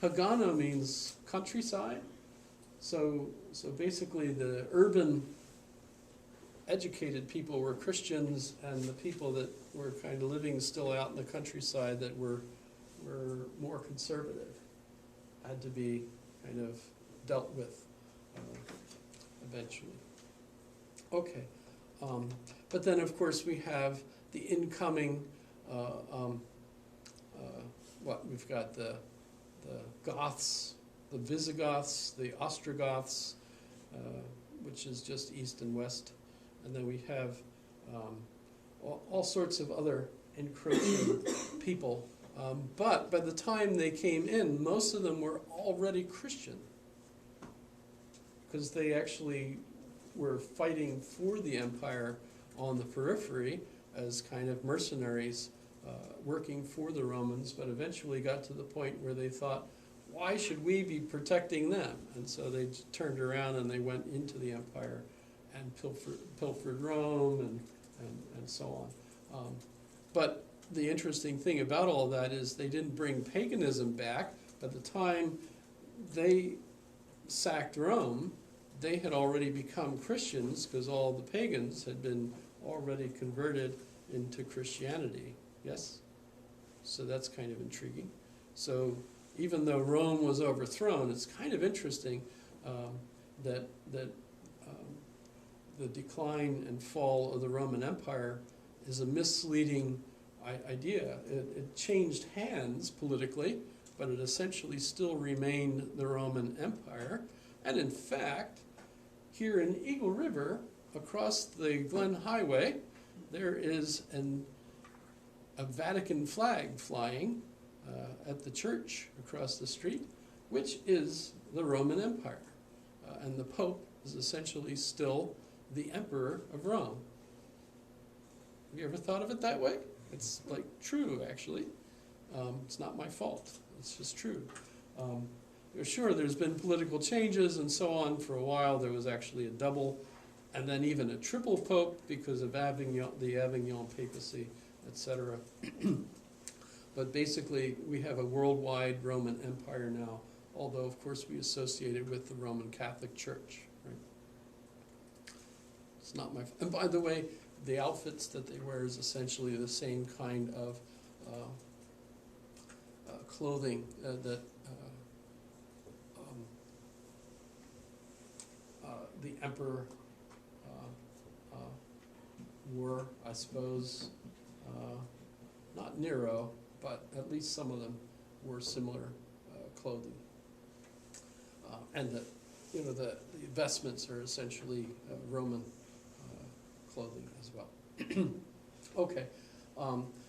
Pagano means countryside. So basically the urban educated people were Christians, and the people that were kind of living still out in the countryside that were more conservative had to be kind of dealt with eventually. Okay, but then of course we have the incoming, we've got the Goths, the Visigoths, the Ostrogoths, which is just east and west, and then we have all sorts of other encroaching people. But by the time they came in, most of them were already Christian, because they actually were fighting for the empire on the periphery as kind of mercenaries working for the Romans, but eventually got to the point where they thought, why should we be protecting them? And so they turned around and they went into the empire and pilfered Rome and so on. But the interesting thing about all that is they didn't bring paganism back. By the time they sacked Rome, they had already become Christians, because all the pagans had been already converted into Christianity. Yes? So that's kind of intriguing. So even though Rome was overthrown, it's kind of interesting that the decline and fall of the Roman Empire is a misleading idea. It changed hands politically, but it essentially still remained the Roman Empire. And in fact, here in Eagle River, across the Glen Highway, there is a Vatican flag flying at the church across the street, which is the Roman Empire. And the Pope is essentially still the Emperor of Rome. Have you ever thought of it that way? It's like true, actually. It's not my fault. It's just true. Sure, there's been political changes and so on. For a while, there was actually a double and then even a triple pope because of Avignon, the Avignon papacy, etc. But basically, we have a worldwide Roman Empire now, although, of course, we associate it with the Roman Catholic Church. Right? It's not my... And by the way, the outfits that they wear is essentially the same kind of clothing that the emperor wore, I suppose. Not Nero, but at least some of them wore similar clothing. And the vestments are essentially Roman clothing as well. Okay,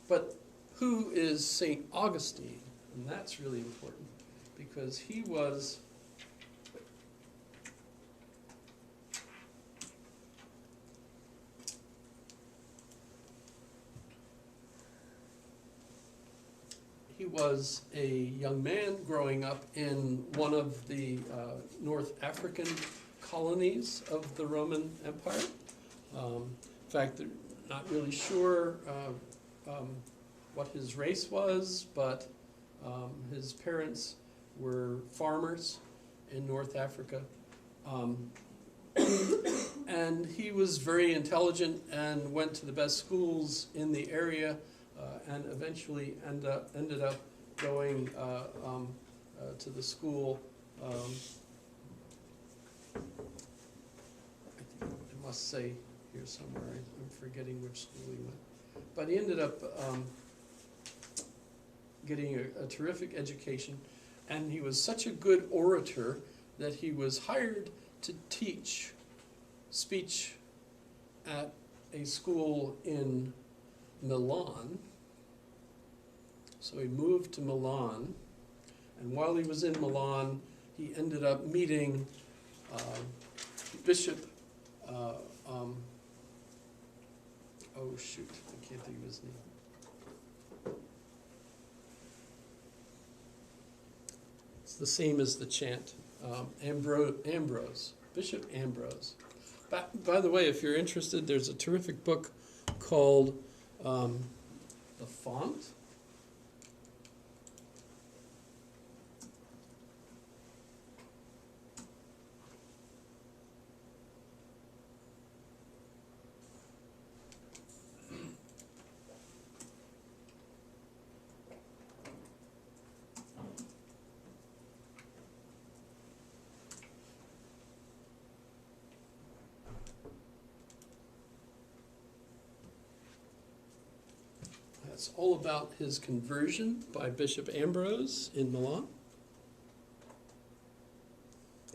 but who is St. Augustine? And that's really important because he was a young man growing up in one of the North African colonies of the Roman Empire. In fact, they're not really sure what his race was, but his parents were farmers in North Africa. And he was very intelligent and went to the best schools in the area and eventually ended up going to the school. I must say here somewhere, I'm forgetting which school he went. But he ended up getting a terrific education, and he was such a good orator that he was hired to teach speech at a school in Milan. So he moved to Milan, and while he was in Milan, he ended up meeting Bishop, oh shoot, I can't think of his name. It's the same as the chant, Ambrose, Bishop Ambrose. By the way, if you're interested, there's a terrific book called The Font. It's all about his conversion by Bishop Ambrose in Milan.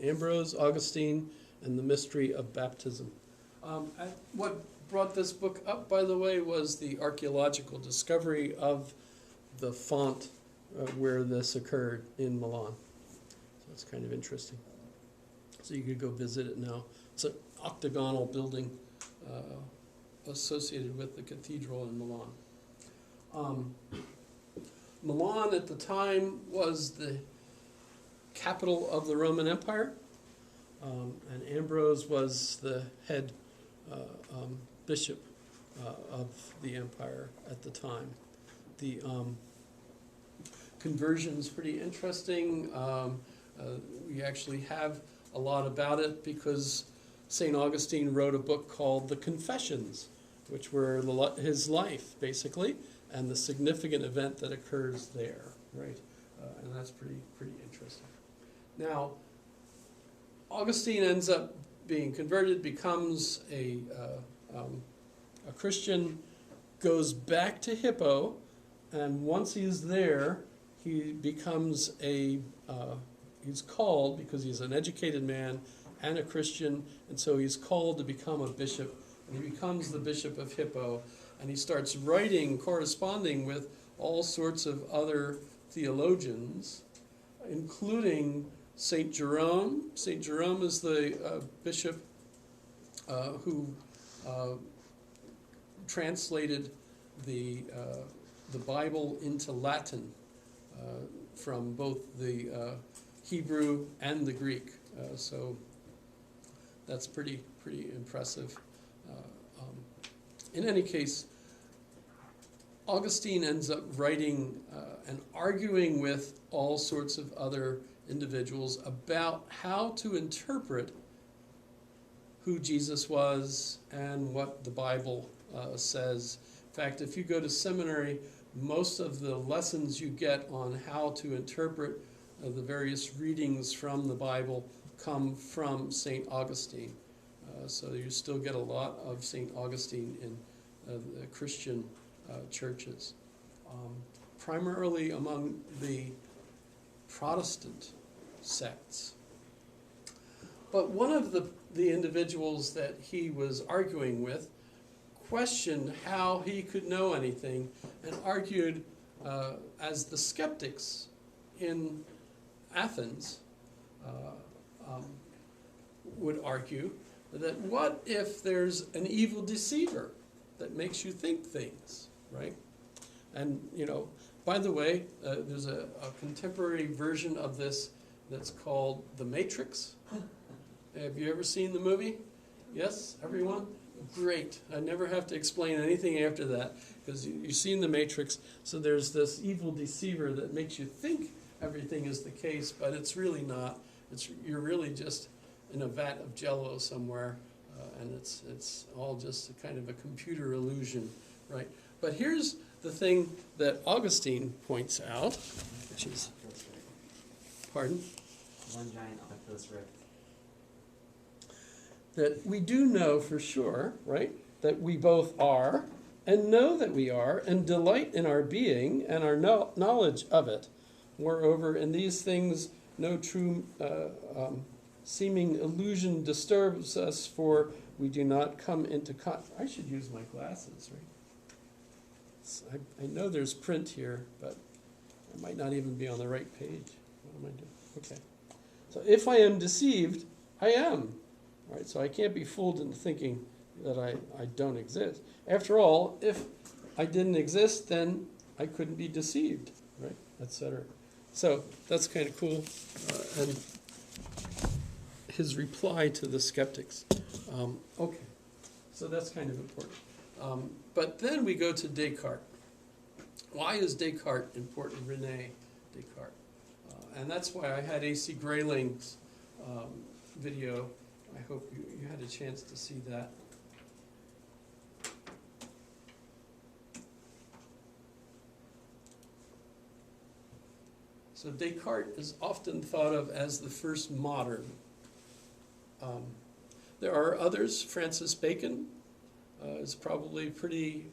Ambrose, Augustine, and the Mystery of Baptism. What brought this book up, by the way, was the archaeological discovery of the font where this occurred in Milan. So it's kind of interesting. So you could go visit it now. It's an octagonal building associated with the cathedral in Milan. Milan at the time was the capital of the Roman Empire, and Ambrose was the head bishop of the empire at the time. The conversion's pretty interesting. We actually have a lot about it because St. Augustine wrote a book called The Confessions, which were his life, basically, and the significant event that occurs there, right? And that's pretty interesting. Now, Augustine ends up being converted, becomes a Christian, goes back to Hippo, and once he's there, he becomes he's called, because he's an educated man and a Christian, and so he's called to become a bishop, and he becomes the Bishop of Hippo. And he starts writing, corresponding with all sorts of other theologians, including St. Jerome. St. Jerome is the bishop who translated the Bible into Latin from both the Hebrew and the Greek. So that's pretty impressive. In any case, Augustine ends up writing and arguing with all sorts of other individuals about how to interpret who Jesus was and what the Bible says. In fact, if you go to seminary, most of the lessons you get on how to interpret the various readings from the Bible come from St. Augustine. So you still get a lot of St. Augustine in the Christian churches, primarily among the Protestant sects. But one of the individuals that he was arguing with questioned how he could know anything and argued, as the skeptics in Athens would argue, that what if there's an evil deceiver that makes you think things, right? And, by the way, there's a contemporary version of this that's called The Matrix. Have you ever seen the movie? Yes, everyone? Great. I never have to explain anything after that, because you've seen The Matrix. So there's this evil deceiver that makes you think everything is the case, but it's really not. You're really just in a vat of Jell-O somewhere, and it's all just a kind of a computer illusion, right? But here's the thing that Augustine points out, which is, pardon? One giant Oculus Rift. That we do know for sure, right, that we both are, and know that we are, and delight in our being and our knowledge of it. Moreover, in these things, no true seeming illusion disturbs us, for we do not come into I should use my glasses, right? I know there's print here, but I might not even be on the right page. What am I doing? Okay. So if I am deceived, I am. Right? So I can't be fooled into thinking that I don't exist. After all, if I didn't exist, then I couldn't be deceived, right? Etc. So that's kind of cool. And his reply to the skeptics. Okay, so that's kind of important. But then we go to Descartes. Why is Descartes important? René Descartes. And that's why I had A.C. Grayling's video. I hope you had a chance to see that. So Descartes is often thought of as the first modern. There are others. Francis Bacon is probably pretty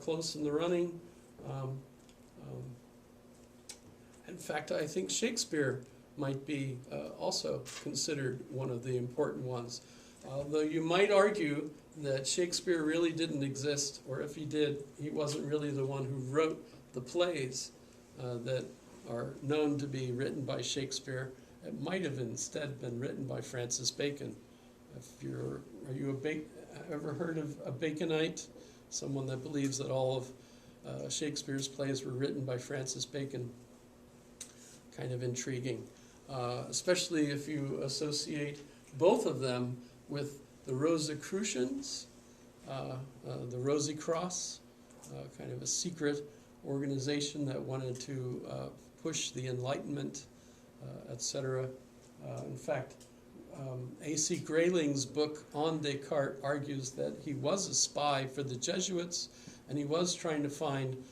close in the running. In fact, I think Shakespeare might be also considered one of the important ones. Though you might argue that Shakespeare really didn't exist, or if he did, he wasn't really the one who wrote the plays that are known to be written by Shakespeare. It might have instead been written by Francis Bacon. Ever heard of a Baconite? Someone that believes that all of Shakespeare's plays were written by Francis Bacon. Kind of intriguing, especially if you associate both of them with the Rosicrucians, the Rosy Cross, kind of a secret organization that wanted to push the Enlightenment, etc. In fact, A.C. Grayling's book on Descartes argues that he was a spy for the Jesuits, and he was trying to find